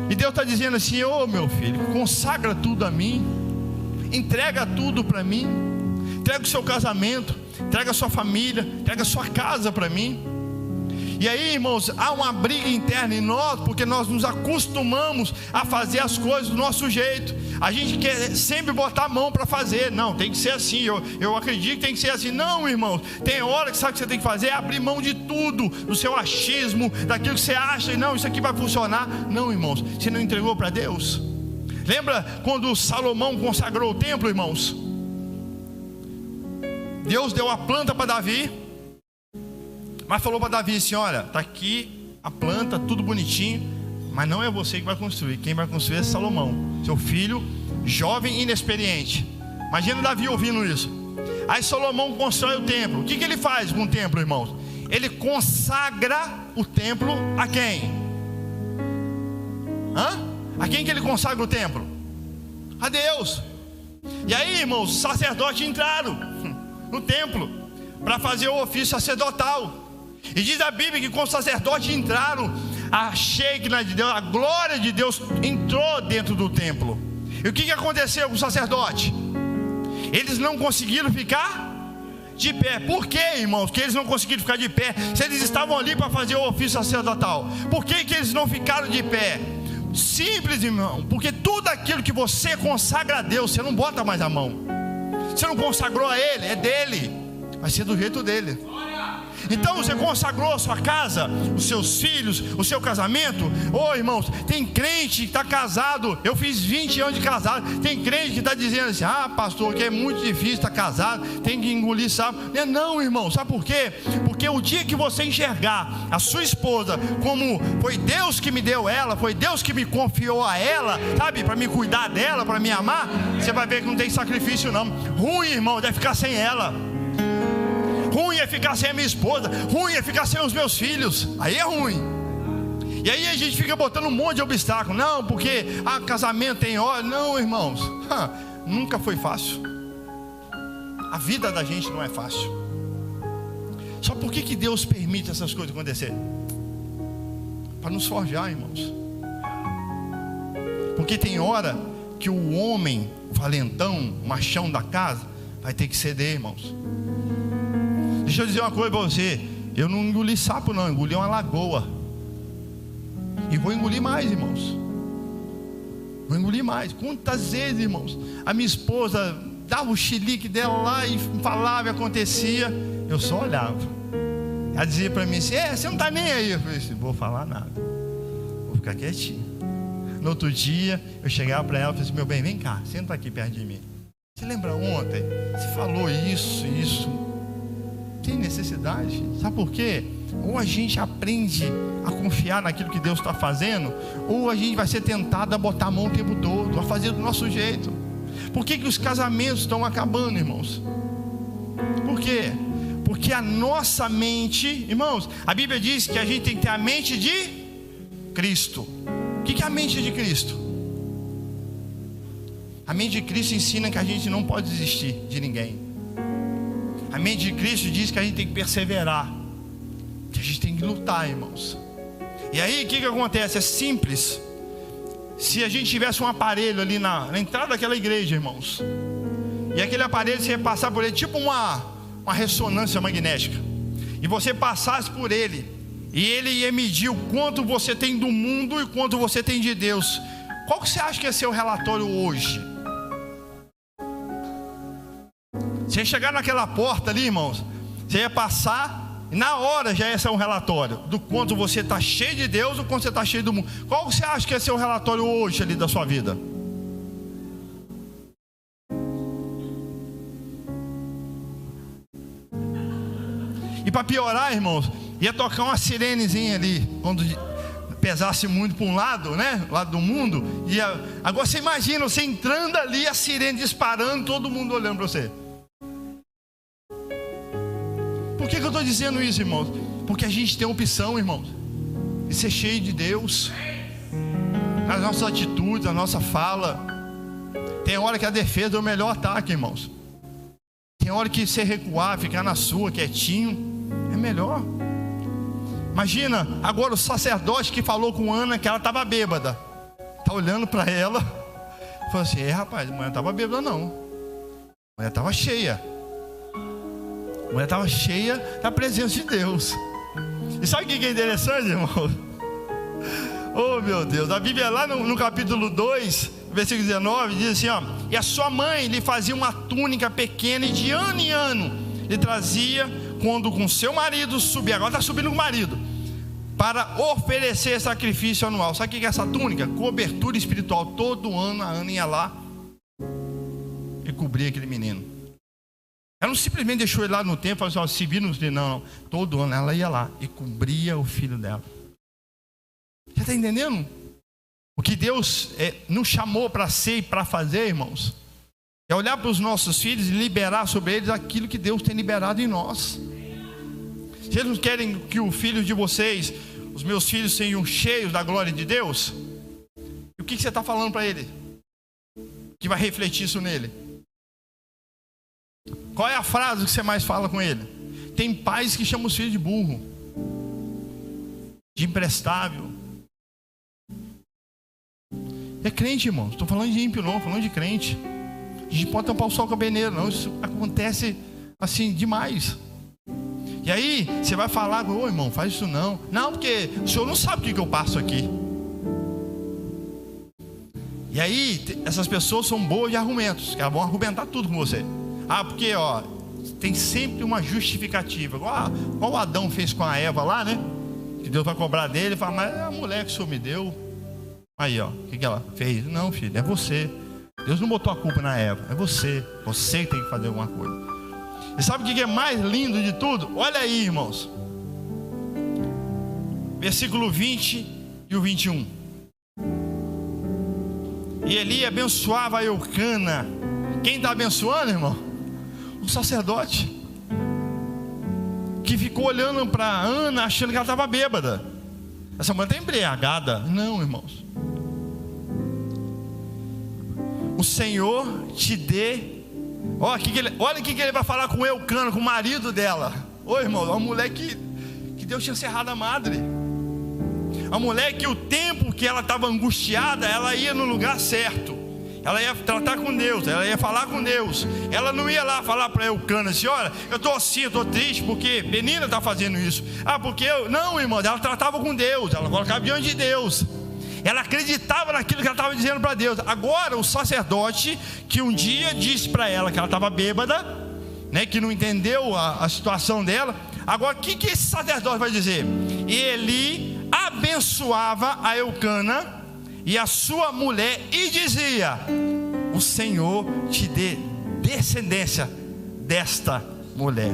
E Deus está dizendo assim: ô meu filho, consagra tudo a mim, entrega tudo para mim, entrega o seu casamento, entrega a sua família, entrega a sua casa para mim. E aí, irmãos, há uma briga interna em nós, porque nós nos acostumamos a fazer as coisas do nosso jeito. A gente quer sempre botar a mão para fazer. Não, tem que ser assim, eu acredito que tem que ser assim. Não, irmãos, tem hora que sabe o que você tem que fazer? É abrir mão de tudo, do seu achismo, daquilo que você acha, e não, isso aqui vai funcionar. Não, irmãos, você não entregou para Deus. Lembra quando Salomão consagrou o templo, irmãos? Deus deu a planta para Davi, mas falou para Davi assim: olha, está aqui a planta, tudo bonitinho, mas não é você que vai construir. Quem vai construir é Salomão, seu filho, jovem e inexperiente. Imagina Davi ouvindo isso. Aí Salomão constrói o templo. O que ele faz com o templo, irmãos? Ele consagra o templo a quem? A quem que ele consagra o templo? A Deus. E aí, irmãos, os sacerdotes entraram no templo para fazer o ofício sacerdotal. E diz a Bíblia que quando os sacerdotes entraram, a Shekinah de Deus, a glória de Deus entrou dentro do templo. E o que aconteceu com os sacerdotes? Eles não conseguiram ficar de pé. Por quê, irmãos, que eles não conseguiram ficar de pé? Se eles estavam ali para fazer o ofício sacerdotal, por que eles não ficaram de pé? Simples, irmão, porque tudo aquilo que você consagra a Deus, você não bota mais a mão. Você não consagrou a Ele, é dele, vai ser do jeito dele. Então você consagrou a sua casa, os seus filhos, o seu casamento. Ô irmãos, tem crente que está casado, eu fiz 20 anos de casado. Tem crente que está dizendo assim: ah, pastor, que é muito difícil estar casado, tem que engolir sapo. Não, irmão, sabe por quê? Porque o dia que você enxergar a sua esposa como foi Deus que me deu ela, foi Deus que me confiou a ela, sabe, para me cuidar dela, para me amar, você vai ver que não tem sacrifício não. Ruim, irmão, deve ficar sem ela. Ruim é ficar sem a minha esposa, ruim é ficar sem os meus filhos. Aí é ruim. E aí a gente fica botando um monte de obstáculo. Não, porque casamento tem hora. Não, irmãos, nunca foi fácil. A vida da gente não é fácil. Só por que Deus permite essas coisas acontecer? Para nos forjar, irmãos. Porque tem hora que o homem valentão, machão da casa, vai ter que ceder, irmãos. Deixa eu dizer uma coisa para você. Eu não engoli sapo não, engoli uma lagoa. E vou engolir mais, irmãos. Vou engolir mais. Quantas vezes, irmãos, a minha esposa dava o chilique dela lá e falava e acontecia, eu só olhava. Ela dizia para mim assim: você não está nem aí. Eu falei assim: vou falar nada, vou ficar quietinho. No outro dia eu chegava para ela e falei assim: meu bem, vem cá, senta aqui perto de mim. Você lembra ontem? Você falou isso. Tem necessidade? Sabe por quê? Ou a gente aprende a confiar naquilo que Deus está fazendo, ou a gente vai ser tentado a botar a mão o tempo todo, a fazer do nosso jeito. Por que os casamentos estão acabando, irmãos? Por quê? Porque a nossa mente, irmãos, a Bíblia diz que a gente tem que ter a mente de Cristo. O que é a mente de Cristo? A mente de Cristo ensina que a gente não pode desistir de ninguém. A mente de Cristo diz que a gente tem que perseverar, que a gente tem que lutar, irmãos. E aí o que acontece? É simples. Se a gente tivesse um aparelho ali na entrada daquela igreja, irmãos, e aquele aparelho você ia passar por ele, tipo uma ressonância magnética, e você passasse por ele, e ele ia medir o quanto você tem do mundo e quanto você tem de Deus, qual que você acha que ia ser o relatório hoje? Você ia chegar naquela porta ali, irmãos, você ia passar e na hora já ia ser um relatório do quanto você está cheio de Deus ou quanto você está cheio do mundo. Qual você acha que ia ser o relatório hoje ali da sua vida? E para piorar, irmãos, ia tocar uma sirenezinha ali quando pesasse muito para um lado, né? Lado do mundo. Agora você imagina você entrando ali, a sirene disparando, todo mundo olhando para você. Por que eu estou dizendo isso, irmãos? Porque a gente tem opção, irmãos, de ser cheio de Deus nas nossas atitudes, na nossa fala. Tem hora que a defesa é o melhor ataque, irmãos. Tem hora que você recuar, ficar na sua, quietinho, é melhor. Imagina agora o sacerdote que falou com Ana que ela estava bêbada. Está olhando para ela, falou assim: rapaz, a mulher não estava bêbada não, a mulher estava cheia. A mulher estava cheia da presença de Deus. E sabe o que é interessante, irmão? Oh meu Deus, a Bíblia lá no capítulo 2, versículo 19, diz assim, ó: e a sua mãe lhe fazia uma túnica pequena, e de ano em ano lhe trazia, quando com seu marido subia, agora está subindo com o marido, para oferecer sacrifício anual. Sabe o que é essa túnica? Cobertura espiritual. Todo ano a Ana ia lá e cobria aquele menino. Ela não simplesmente deixou ele lá no templo e falou assim: se vir nos dias, não. Todo ano ela ia lá e cobria o filho dela. Você está entendendo? O que Deus nos chamou para ser e para fazer, irmãos, é olhar para os nossos filhos e liberar sobre eles aquilo que Deus tem liberado em nós. Se eles não querem que os filhos de vocês, os meus filhos, sejam cheios da glória de Deus, e o que você está falando para ele que vai refletir isso nele? Qual é a frase que você mais fala com ele? Tem pais que chamam os filhos de burro, de imprestável. É crente, irmão. Estou falando de ímpio, não, falando de crente. A gente pode tampar o sol com a peneira, não. Isso acontece assim demais. E aí você vai falar: ô irmão, faz isso não. Não, porque o senhor não sabe o que eu passo aqui. E aí essas pessoas são boas de argumentos, que elas vão argumentar tudo com você. Porque tem sempre uma justificativa, igual o Adão fez com a Eva lá, né? Que Deus vai cobrar dele. Ele fala: mas a mulher que o senhor me deu. Aí o que ela fez? Não, filho, é você. Deus não botou a culpa na Eva, é você que tem que fazer alguma coisa. E sabe o que é mais lindo de tudo? Olha aí, irmãos, versículo 20 e o 21. E Eli abençoava a Eucana. Quem está abençoando, irmão? O sacerdote, que ficou olhando para Ana achando que ela estava bêbada. Essa mulher está embriagada. Não, irmãos. O Senhor te dê. Olha o que ele vai falar com Eucana, com o marido dela. Ô irmão, uma mulher que Deus tinha cerrado a madre. A mulher que o tempo que ela estava angustiada, ela ia no lugar certo. Ela ia tratar com Deus, ela ia falar com Deus. Ela não ia lá falar para Eucana assim: olha, eu estou assim, eu estou triste porque Penina está fazendo isso. Porque eu... Não, irmão, ela tratava com Deus, ela colocava diante de Deus. Ela acreditava naquilo que ela estava dizendo para Deus. Agora o sacerdote, que um dia disse para ela que ela estava bêbada, né, que não entendeu a situação dela. Agora o que esse sacerdote vai dizer? Ele abençoava a Eucana e a sua mulher e dizia: o Senhor te dê descendência desta mulher,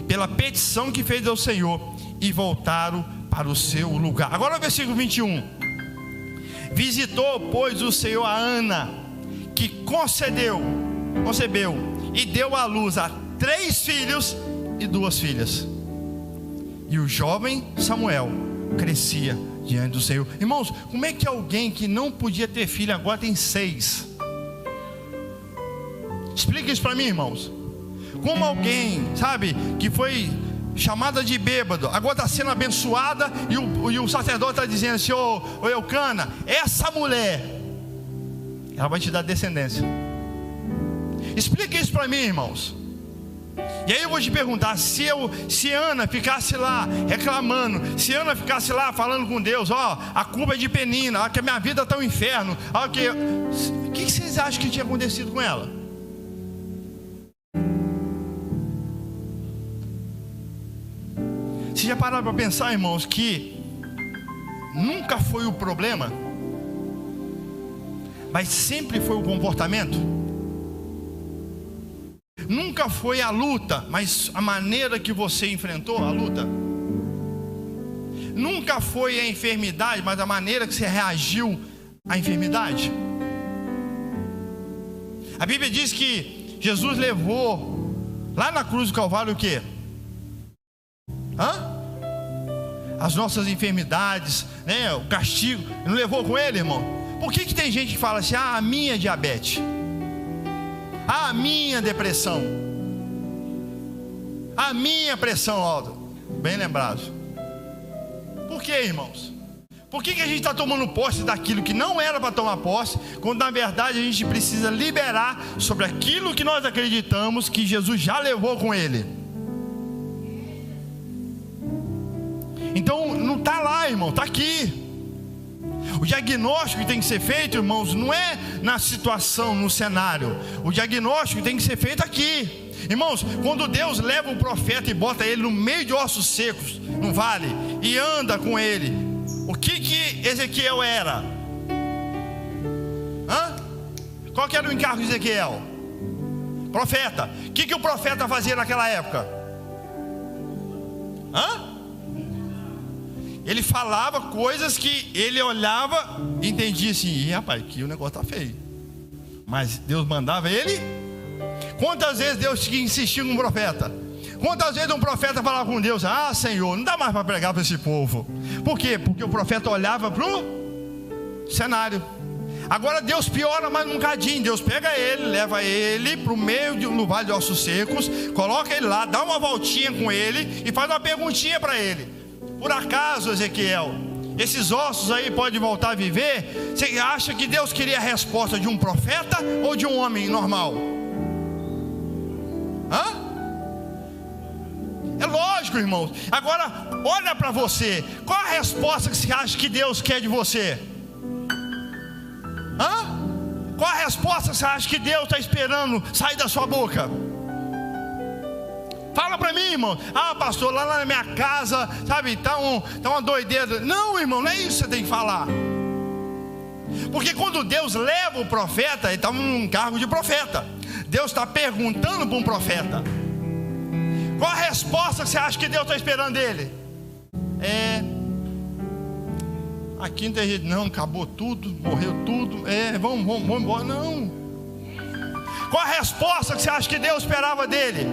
pela petição que fez ao Senhor. E voltaram para o seu lugar. Agora o versículo 21. Visitou, pois, o Senhor a Ana, que concebeu e deu à luz a 3 filhos e 2 filhas. E o jovem Samuel crescia diante do Senhor. Irmãos, como é que alguém que não podia ter filho agora tem 6? Explica isso para mim, irmãos. Como alguém, sabe, que foi chamada de bêbado, agora está sendo abençoada, e o sacerdote está dizendo assim: ô Eucana, essa mulher, ela vai te dar descendência. Explica isso para mim, irmãos. E aí eu vou te perguntar: se Ana ficasse lá reclamando, se Ana ficasse lá falando com Deus: a culpa é de Penina, que a minha vida está um inferno, o que vocês acham que tinha acontecido com ela? Vocês já pararam para pensar, irmãos, que nunca foi o problema, mas sempre foi o comportamento? Nunca foi a luta, mas a maneira que você enfrentou a luta. Nunca foi a enfermidade, mas a maneira que você reagiu à enfermidade. A Bíblia diz que Jesus levou lá na cruz do Calvário o quê? As nossas enfermidades, né? O castigo. Não levou com ele, irmão? Por que tem gente que fala assim: a minha diabetes, a minha depressão, a minha pressão alta? Bem lembrado. Por que, irmãos? Por que a gente está tomando posse daquilo que não era para tomar posse, quando na verdade a gente precisa liberar sobre aquilo que nós acreditamos que Jesus já levou com ele? Então não está lá, irmão, está aqui. O diagnóstico que tem que ser feito, irmãos, não é na situação, no cenário. O diagnóstico tem que ser feito aqui. Irmãos, quando Deus leva o profeta e bota ele no meio de ossos secos, no vale, e anda com ele, o que Ezequiel era? Qual que era o encargo de Ezequiel? Profeta. O que o profeta fazia naquela época? Ele falava coisas que ele olhava e entendia assim: rapaz, aqui o negócio está feio. Mas Deus mandava ele. Quantas vezes Deus tinha que insistir com um profeta? Quantas vezes um profeta falava com Deus: Senhor, não dá mais para pregar para esse povo. Por quê? Porque o profeta olhava para o cenário. Agora Deus piora mais um bocadinho. Deus pega ele, leva ele para o meio do vale de ossos secos, coloca ele lá, dá uma voltinha com ele e faz uma perguntinha para ele: por acaso, Ezequiel, esses ossos aí podem voltar a viver? Você acha que Deus queria a resposta de um profeta ou de um homem normal? É lógico, irmãos. Agora, olha para você. Qual a resposta que você acha que Deus quer de você? Qual a resposta que você acha que Deus está esperando sair da sua boca? Fala para mim, irmão. Pastor, lá na minha casa, sabe, tá uma doideira. Não, irmão, não é isso que você tem que falar. Porque quando Deus leva o profeta, ele está num cargo de profeta. Deus está perguntando para um profeta. Qual a resposta que você acha que Deus está esperando dele? Aqui não tem jeito não, acabou tudo, morreu tudo. Vamos embora. Não. Qual a resposta que você acha que Deus esperava dele?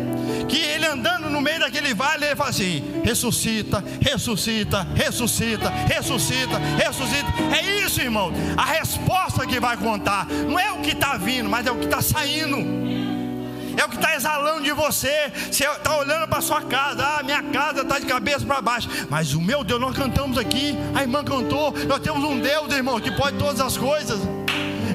Que ele andando no meio daquele vale, ele fala assim: ressuscita, ressuscita, ressuscita, ressuscita, ressuscita. É isso, irmão. A resposta que vai contar não é o que está vindo, mas é o que está saindo. É o que está exalando de você. Você está olhando para a sua casa: minha casa está de cabeça para baixo. Mas o meu Deus, nós cantamos aqui, a irmã cantou. Nós temos um Deus, irmão, que pode todas as coisas.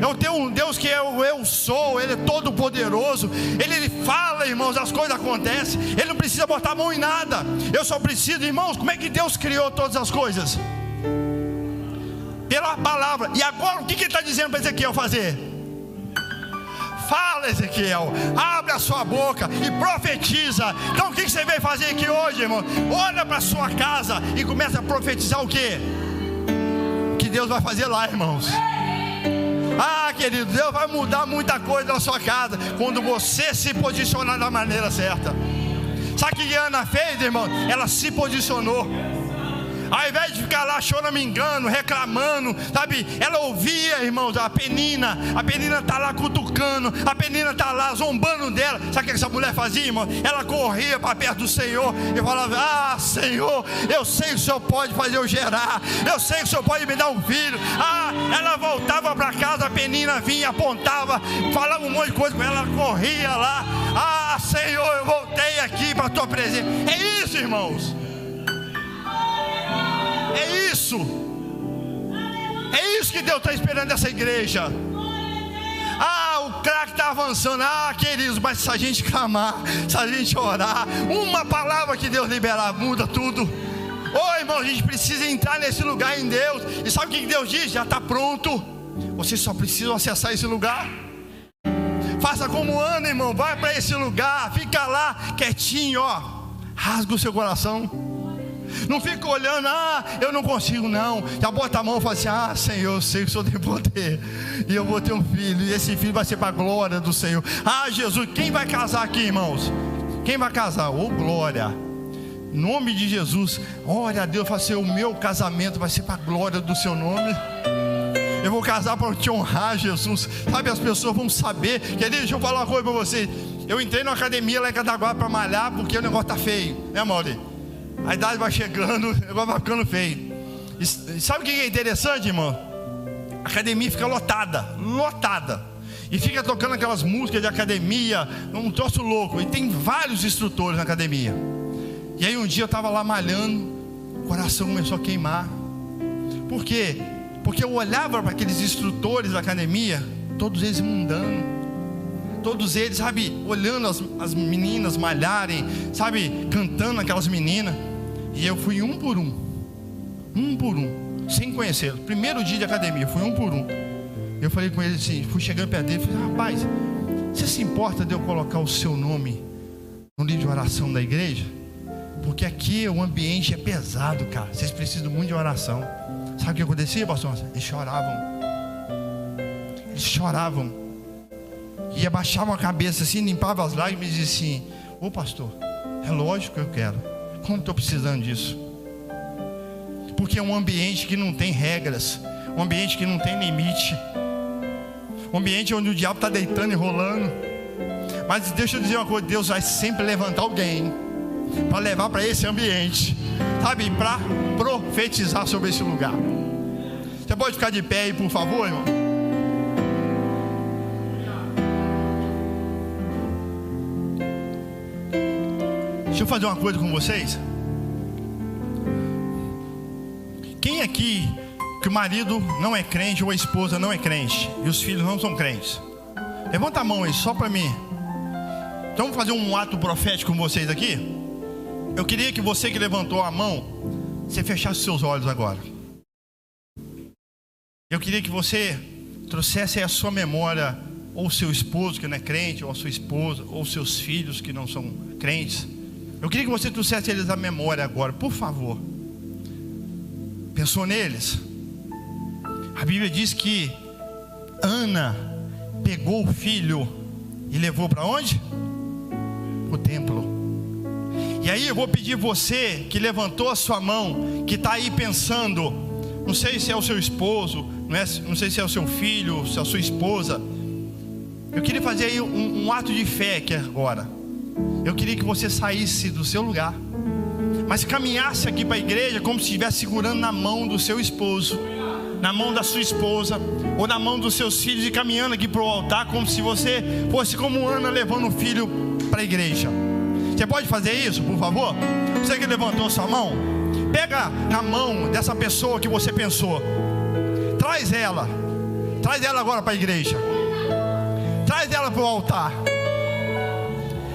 Eu tenho um Deus que é o eu sou. Ele é todo poderoso. Ele fala, irmãos, as coisas acontecem. Ele não precisa botar a mão em nada. Eu só preciso, irmãos, como é que Deus criou todas as coisas? Pela palavra. E agora o que ele está dizendo para Ezequiel fazer? Fala, Ezequiel, abre a sua boca e profetiza. Então o que você veio fazer aqui hoje, irmão? Olha para a sua casa e começa a profetizar o quê? Que Deus vai fazer lá, irmãos. Querido, Deus vai mudar muita coisa na sua casa quando você se posicionar da maneira certa. Sabe o que Ana fez, irmão? Ela se posicionou. Ao invés de ficar lá choramingando, reclamando, sabe? Ela ouvia, irmãos, a Penina está lá cutucando, a Penina está lá zombando dela. Sabe o que essa mulher fazia, irmão? Ela corria para perto do Senhor e falava: Senhor, eu sei que o Senhor pode fazer eu gerar, eu sei que o Senhor pode me dar um filho. Ela voltava para casa, a Penina vinha, apontava, falava um monte de coisa com ela, ela corria lá: Senhor, eu voltei aqui para a tua presença. É isso, irmãos. É isso. É isso que Deus está esperando dessa igreja. O craque está avançando. Queridos, mas se a gente clamar, se a gente orar, uma palavra que Deus liberar, muda tudo. Irmão, a gente precisa entrar nesse lugar em Deus. E sabe o que Deus diz? Já está pronto. Vocês só precisam acessar esse lugar. Faça como Ana, irmão. Vai para esse lugar, fica lá quietinho, rasga o seu coração. Não fica olhando: eu não consigo não. Já bota a mão e fala assim: Senhor, eu sei que o Senhor tem poder, e eu vou ter um filho, e esse filho vai ser para a glória do Senhor. Jesus, quem vai casar aqui, irmãos? Quem vai casar? Glória. Em nome de Jesus, ora a Deus, fala assim: o meu casamento vai ser para a glória do seu nome. Eu vou casar para te honrar, Jesus. Sabe, as pessoas vão saber. Querido, deixa eu falar uma coisa para vocês. Eu entrei na academia lá em Cataguá para malhar, porque o negócio está feio, né, Mauri? A idade vai chegando, o negócio vai ficando feio. E sabe o que é interessante, irmão? A academia fica lotada. E fica tocando aquelas músicas de academia, um troço louco. E tem vários instrutores na academia. E aí um dia eu estava lá malhando, o coração começou a queimar. Por quê? Porque eu olhava para aqueles instrutores da academia, todos eles mundando. Todos eles, sabe, olhando as meninas malharem, sabe, cantando aquelas meninas. E eu fui um por um, sem conhecê-lo. Primeiro dia de academia, fui um por um. Eu falei com ele assim, fui chegando perto dele, falei: rapaz, você se importa de eu colocar o seu nome no livro de oração da igreja? Porque aqui o ambiente é pesado, cara. Vocês precisam muito de oração. Sabe o que acontecia, pastor? Eles choravam. E abaixavam a cabeça assim, limpavam as lágrimas e diziam assim: pastor, é lógico que eu quero. Como estou precisando disso? Porque é um ambiente que não tem regras, um ambiente que não tem limite, um ambiente onde o diabo está deitando e rolando. Mas deixa eu dizer uma coisa: Deus vai sempre levantar alguém para levar para esse ambiente, sabe, para profetizar sobre esse lugar. Você pode ficar de pé aí, por favor, irmão? Deixa eu fazer uma coisa com vocês. Quem aqui que o marido não é crente ou a esposa não é crente e os filhos não são crentes? Levanta a mão aí, só para mim. Então vamos fazer um ato profético com vocês aqui. Eu queria que você que levantou a mão, você fechasse seus olhos agora. Eu queria que você trouxesse aí a sua memória, ou seu esposo que não é crente, ou a sua esposa, ou seus filhos que não são crentes. Eu queria que você trouxesse eles à memória agora, por favor. Pensou neles? A Bíblia diz que Ana pegou o filho e levou para onde? Para o templo. E aí eu vou pedir você que levantou a sua mão, que está aí pensando, não sei se é o seu esposo, não sei se é o seu filho, se é a sua esposa. Eu queria fazer aí um ato de fé aqui agora. Eu queria que você saísse do seu lugar, mas caminhasse aqui para a igreja como se estivesse segurando na mão do seu esposo, na mão da sua esposa, ou na mão dos seus filhos, e caminhando aqui para o altar, como se você fosse como Ana levando o filho para a igreja. Você pode fazer isso, por favor? Você que levantou sua mão, pega na mão dessa pessoa que você pensou, traz ela agora para a igreja, traz ela para o altar.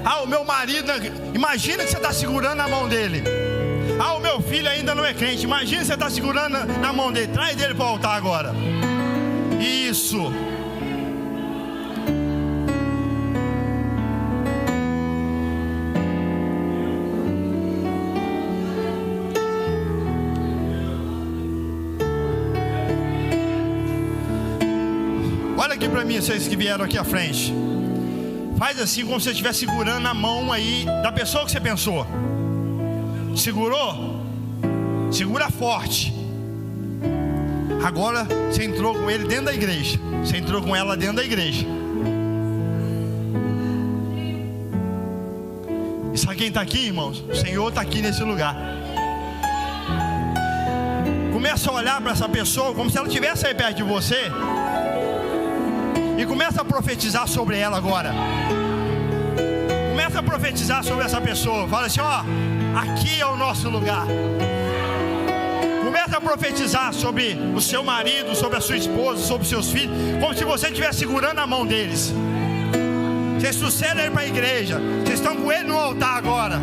Ah, o meu marido, imagina que você está segurando na mão dele. Ah, o meu filho ainda não é crente, imagina que você está segurando na mão dele. Traz ele para o altar agora. Isso. Olha aqui para mim, vocês que vieram aqui à frente. Faz assim como se você estivesse segurando a mão aí da pessoa que você pensou. Segurou? Segura forte. Agora você entrou com ele dentro da igreja. Você entrou com ela dentro da igreja. E sabe quem está aqui, irmãos? O Senhor está aqui nesse lugar. Começa a olhar para essa pessoa como se ela estivesse aí perto de você. E começa a profetizar sobre ela agora. Começa a profetizar sobre essa pessoa. Fala assim, ó, aqui é o nosso lugar. Começa a profetizar sobre o seu marido, sobre a sua esposa, sobre os seus filhos, como se você estivesse segurando a mão deles. Vocês trouxeram ele para a igreja, vocês estão com ele no altar agora.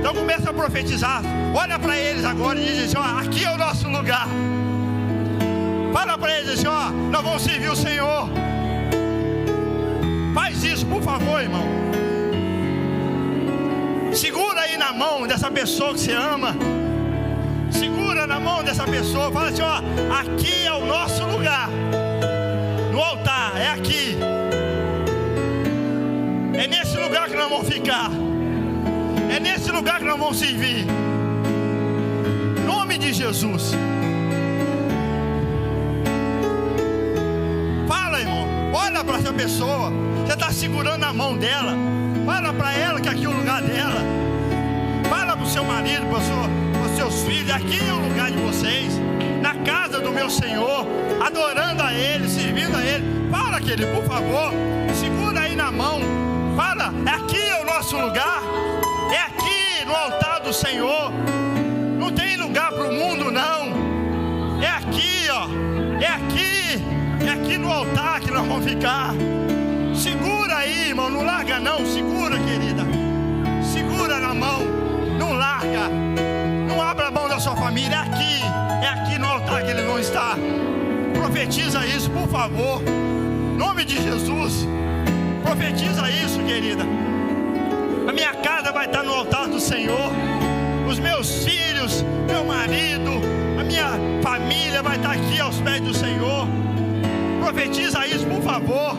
Então começa a profetizar. Olha para eles agora e diz assim, ó, aqui é o nosso lugar. Fala para eles assim, ó, nós vamos servir o Senhor. Faz isso, por favor, irmão. Segura aí na mão dessa pessoa que você ama. Segura na mão dessa pessoa. Fala assim, ó, aqui é o nosso lugar. No altar, é aqui. É nesse lugar que nós vamos ficar. É nesse lugar que nós vamos servir. Em nome de Jesus. Olha para essa pessoa. Você está segurando a mão dela. Fala para ela que aqui é o lugar dela. Fala para o seu marido, para os seus filhos, aqui é o lugar de vocês. Na casa do meu Senhor, adorando a Ele, servindo a Ele. Fala, querido, por favor. Segura aí na mão. Fala, aqui é o nosso lugar. É aqui no altar do Senhor. Não tem lugar para o mundo, não. É aqui, ó. É aqui. É aqui no altar que nós vamos ficar. Segura aí, irmão, não larga não. Segura, querida. Segura na mão. Não larga. Não abra a mão da sua família. É aqui no altar que eles vão estar. Profetiza isso, por favor. Em nome de Jesus. Profetiza isso, querida. A minha casa vai estar no altar do Senhor. Os meus filhos, meu marido, a minha família vai estar aqui aos pés do Senhor. Profetiza isso, por favor.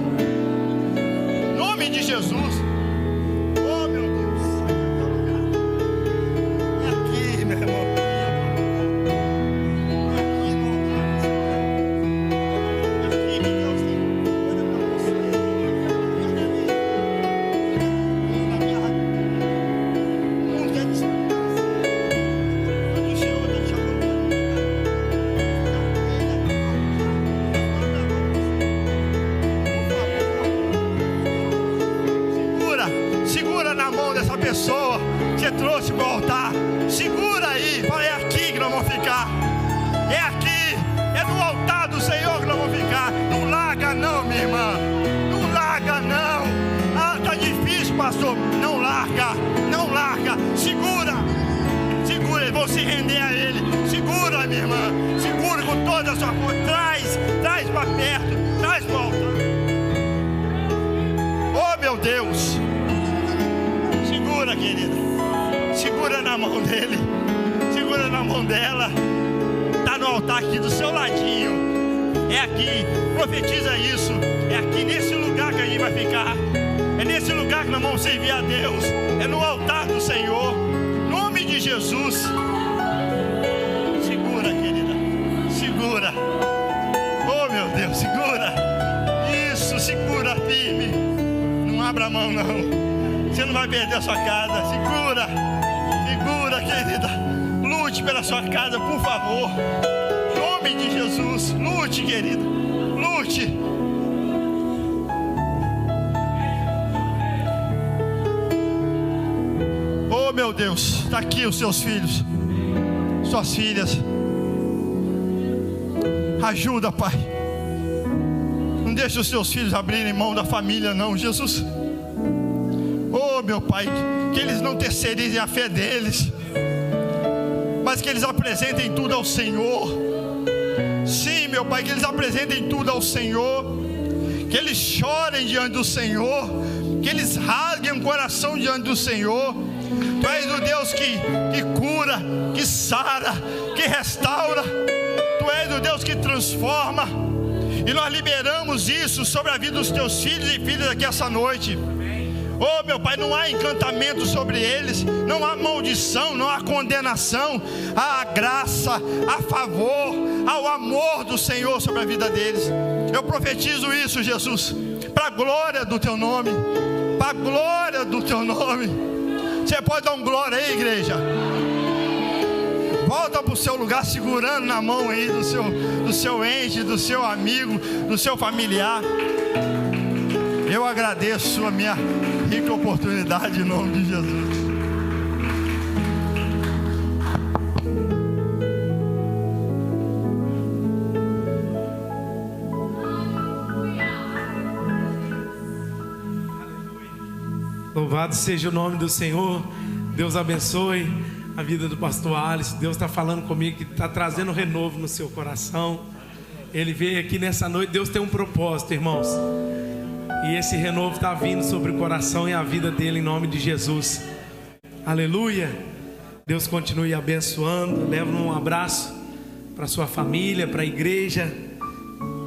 Em nome de Jesus. Oh, meu Deus. É aqui, meu irmão. É aqui, meu Deus. Olha para você. O mundo quer destruir. Quando o Senhor está te chamando. Segura na mão dessa pessoa que você trouxe para o altar. Segura aí. Fala, é aqui que nós vamos ficar. É aqui. É no altar do Senhor que nós vamos ficar. Não larga não, minha irmã. Não larga não. Ah, tá difícil, pastor. Não larga. Não larga. Segura. Segura. Eles vão se render a Ele. Segura, minha irmã. Segura com toda a sua força. Traz para perto. Traz para o altar. Oh, meu Deus. Segura, querida. Segura na mão dele. Segura na mão dela. Está no altar aqui do seu ladinho. É aqui. Profetiza isso. É aqui nesse lugar que a gente vai ficar. É nesse lugar que nós vamos servir a Deus. É no altar do Senhor. Em nome de Jesus. Segura, querida. Segura. Oh, meu Deus, segura. Isso, segura. abra a mão, não. Você não vai perder a sua casa. Segura, querida. Lute pela sua casa, por favor. Em nome de Jesus, lute, querida. Lute. Oh, meu Deus, está aqui os seus filhos, suas filhas. Ajuda, Pai. Não deixe os seus filhos abrirem mão da família, não, Jesus. Oh, meu Pai, que eles não terceirizem a fé deles, mas que eles apresentem tudo ao Senhor. Sim, meu Pai, que eles apresentem tudo ao Senhor, que eles chorem diante do Senhor, que eles rasguem o coração diante do Senhor. Tu és o Deus que cura, que sara, que restaura. Tu és o Deus que transforma. E nós liberamos isso sobre a vida dos teus filhos e filhas aqui essa noite. Oh, meu Pai, não há encantamento sobre eles, não há maldição, não há condenação. Há a graça, a favor, há o amor do Senhor sobre a vida deles. Eu profetizo isso, Jesus, para a glória do teu nome, para a glória do teu nome. Você pode dar um glória aí, igreja? Volta para o seu lugar, segurando na mão aí do seu ente, do seu amigo, do seu familiar. Eu agradeço a minha rica oportunidade em nome de Jesus. Louvado seja o nome do Senhor. Deus abençoe a vida do pastor Alisson. Deus está falando comigo, que está trazendo renovo no seu coração. Ele veio aqui nessa noite. Deus tem um propósito, irmãos, e esse renovo está vindo sobre o coração e a vida dele em nome de Jesus. Aleluia. Deus continue abençoando. Leva um abraço para sua família, para a igreja.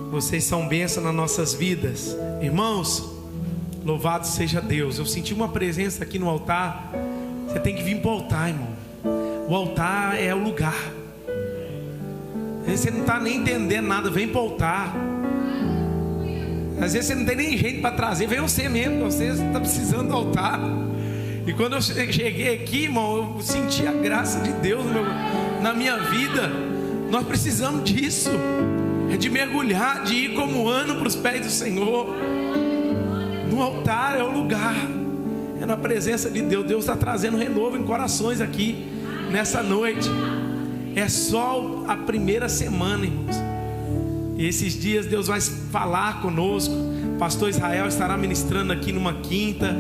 Vocês são bênção nas nossas vidas, irmãos. Louvado seja Deus. Eu senti uma presença aqui no altar. Você tem que vir para o altar, irmão. O altar é o lugar. Às vezes você não está nem entendendo nada, vem para o altar. Às vezes você não tem nem jeito para trazer, vem você mesmo, você está precisando do altar. E quando eu cheguei aqui, irmão, eu senti a graça de Deus na minha vida. Nós precisamos disso, é de mergulhar, de ir como ano para os pés do Senhor. No altar é o lugar, é na presença de Deus. Deus está trazendo renovo em corações aqui nessa noite. É só a primeira semana, irmãos. E esses dias Deus vai falar conosco. Pastor Israel estará ministrando aqui numa quinta.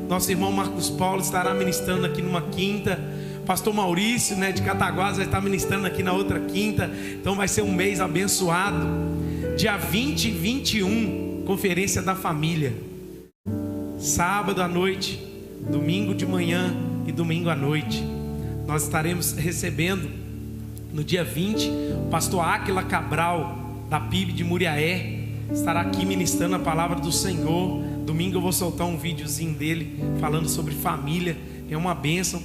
Nosso irmão Marcos Paulo estará ministrando aqui numa quinta. Pastor Maurício, de Cataguases, vai estar ministrando aqui na outra quinta. Então vai ser um mês abençoado. Dia 20 e 21, Conferência da Família. Sábado à noite, domingo de manhã e domingo à noite. Nós estaremos recebendo no dia 20 o pastor Áquila Cabral, da PIB de Muriaé, estará aqui ministrando a palavra do Senhor. Domingo eu vou soltar um videozinho dele falando sobre família, é uma bênção.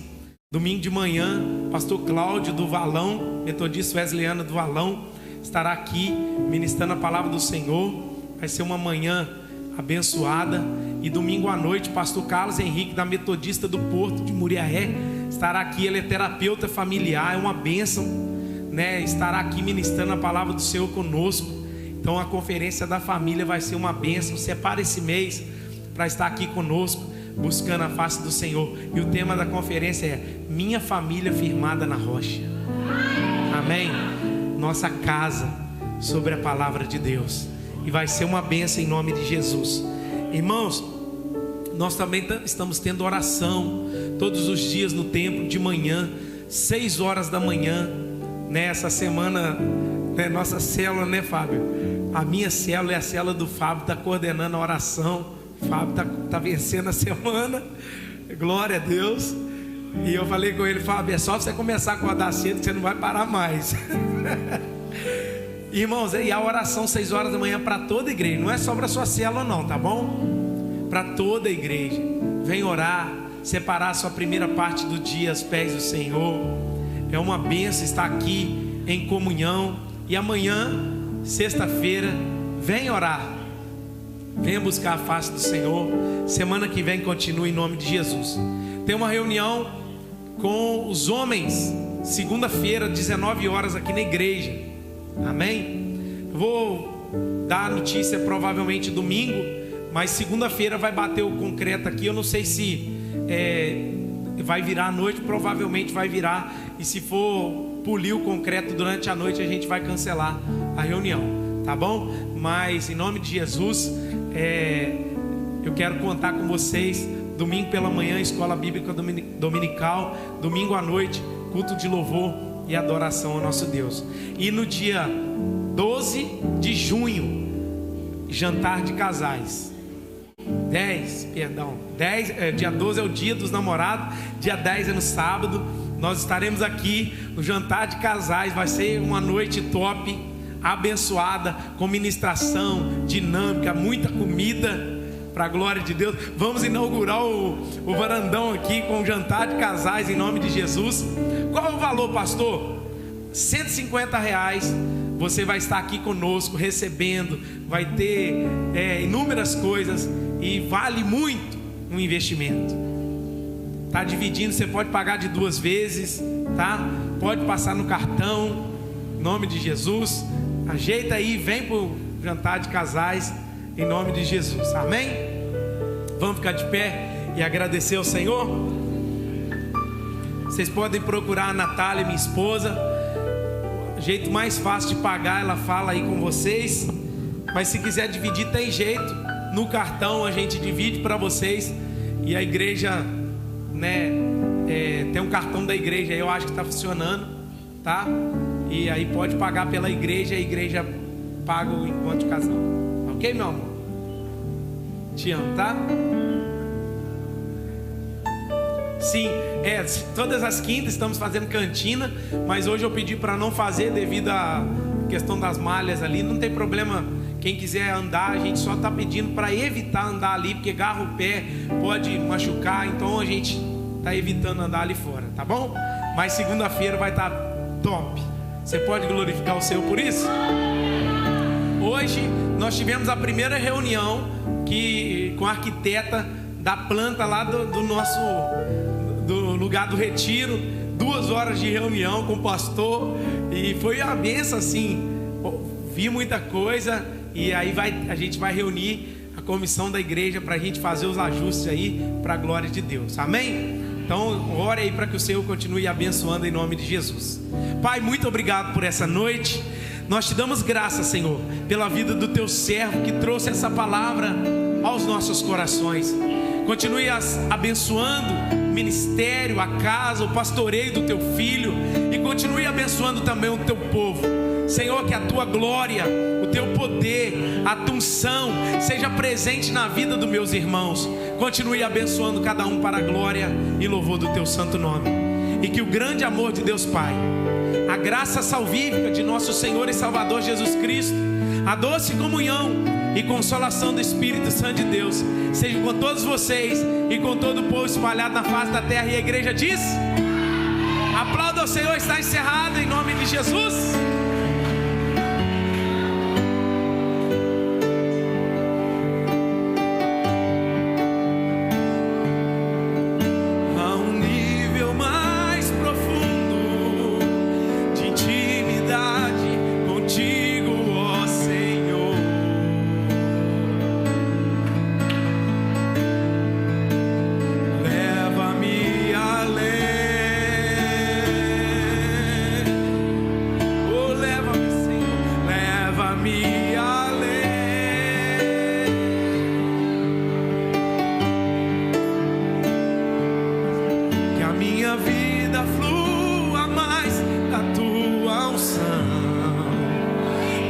Domingo de manhã, pastor Cláudio do Valão, metodista wesleyano do Valão, estará aqui ministrando a palavra do Senhor. Vai ser uma manhã abençoada. E domingo à noite, pastor Carlos Henrique, da Metodista do Porto de Muriaé, estará aqui. Ele é terapeuta familiar, é uma bênção, estará aqui ministrando a palavra do Senhor conosco. Então a conferência da família vai ser uma bênção. Separa esse mês para estar aqui conosco, buscando a face do Senhor. E o tema da conferência é Minha Família Firmada na Rocha. Amém? Nossa casa sobre a palavra de Deus. E vai ser uma bênção em nome de Jesus. Irmãos, nós também estamos tendo oração todos os dias no templo de manhã, 6 horas da manhã. Essa semana, nossa célula, Fábio? A minha célula é a célula do Fábio, está coordenando a oração. O Fábio está vencendo a semana, glória a Deus. E eu falei com ele: Fábio, é só você começar a acordar cedo que você não vai parar mais. Irmãos, e a oração 6 horas da manhã para toda a igreja, não é só para a sua célula não, tá bom? Para toda a igreja. Vem orar, separar a sua primeira parte do dia aos pés do Senhor. É uma bênção estar aqui em comunhão. E amanhã, sexta-feira, vem orar. Venha buscar a face do Senhor. Semana que vem continue em nome de Jesus. Tem uma reunião com os homens, segunda-feira, 19 horas aqui na igreja. Amém? Eu vou dar a notícia provavelmente domingo, mas segunda-feira vai bater o concreto aqui. Eu não sei se vai virar à noite, provavelmente vai virar. E se for polir o concreto durante a noite, a gente vai cancelar a reunião, tá bom? Mas em nome de Jesus, eu quero contar com vocês. Domingo pela manhã, escola bíblica dominical. Domingo à noite, culto de louvor e adoração ao nosso Deus. E no dia 12 de junho, jantar de casais. 10, dia 12 é o dia dos namorados, dia 10 é no sábado. Nós estaremos aqui no jantar de casais. Vai ser uma noite top, abençoada, com ministração dinâmica, muita comida, para a glória de Deus. Vamos inaugurar o varandão aqui com um jantar de casais em nome de Jesus. Qual é o valor, pastor? R$150. Você vai estar aqui conosco recebendo, vai ter inúmeras coisas e vale muito um investimento. Tá dividindo, você pode pagar de 2 vezes, tá? Pode passar no cartão, em nome de Jesus. Ajeita aí, vem para o jantar de casais em nome de Jesus, amém? Vamos ficar de pé e agradecer ao Senhor. Vocês podem procurar a Natália, minha esposa. O jeito mais fácil de pagar, ela fala aí com vocês. Mas se quiser dividir, tem jeito. No cartão a gente divide para vocês. E a igreja, né, tem um cartão da igreja aí, eu acho que está funcionando, tá? E aí pode pagar pela igreja, a igreja paga o encontro de casal. Ok, meu amor? Te amo, tá? Sim, todas as quintas estamos fazendo cantina, mas hoje eu pedi para não fazer devido à questão das malhas ali. Não tem problema, quem quiser andar, a gente só está pedindo para evitar andar ali, porque garra o pé, pode machucar, então a gente está evitando andar ali fora, tá bom? Mas segunda-feira vai estar top. Você pode glorificar o Senhor por isso? Hoje nós tivemos a primeira reunião com a arquiteta da planta lá do lugar do retiro. 2 horas de reunião com o pastor e foi uma benção assim. Vi muita coisa e aí a gente vai reunir a comissão da igreja para a gente fazer os ajustes aí para a glória de Deus, amém? Então ore aí para que o Senhor continue abençoando em nome de Jesus. Pai, muito obrigado por essa noite. Nós te damos graças, Senhor, pela vida do teu servo que trouxe essa palavra aos nossos corações. Continue abençoando o ministério, a casa, o pastoreio do teu filho, e continue abençoando também o teu povo. Senhor, que a tua glória, o teu poder, a tua unção seja presente na vida dos meus irmãos. Continue abençoando cada um para a glória e louvor do teu santo nome. E que o grande amor de Deus Pai, a graça salvífica de nosso Senhor e Salvador Jesus Cristo, a doce comunhão e consolação do Espírito Santo de Deus seja com todos vocês e com todo o povo espalhado na face da terra. E a igreja diz: aplauda ao Senhor. Está encerrado em nome de Jesus.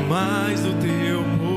Mais do teu poder.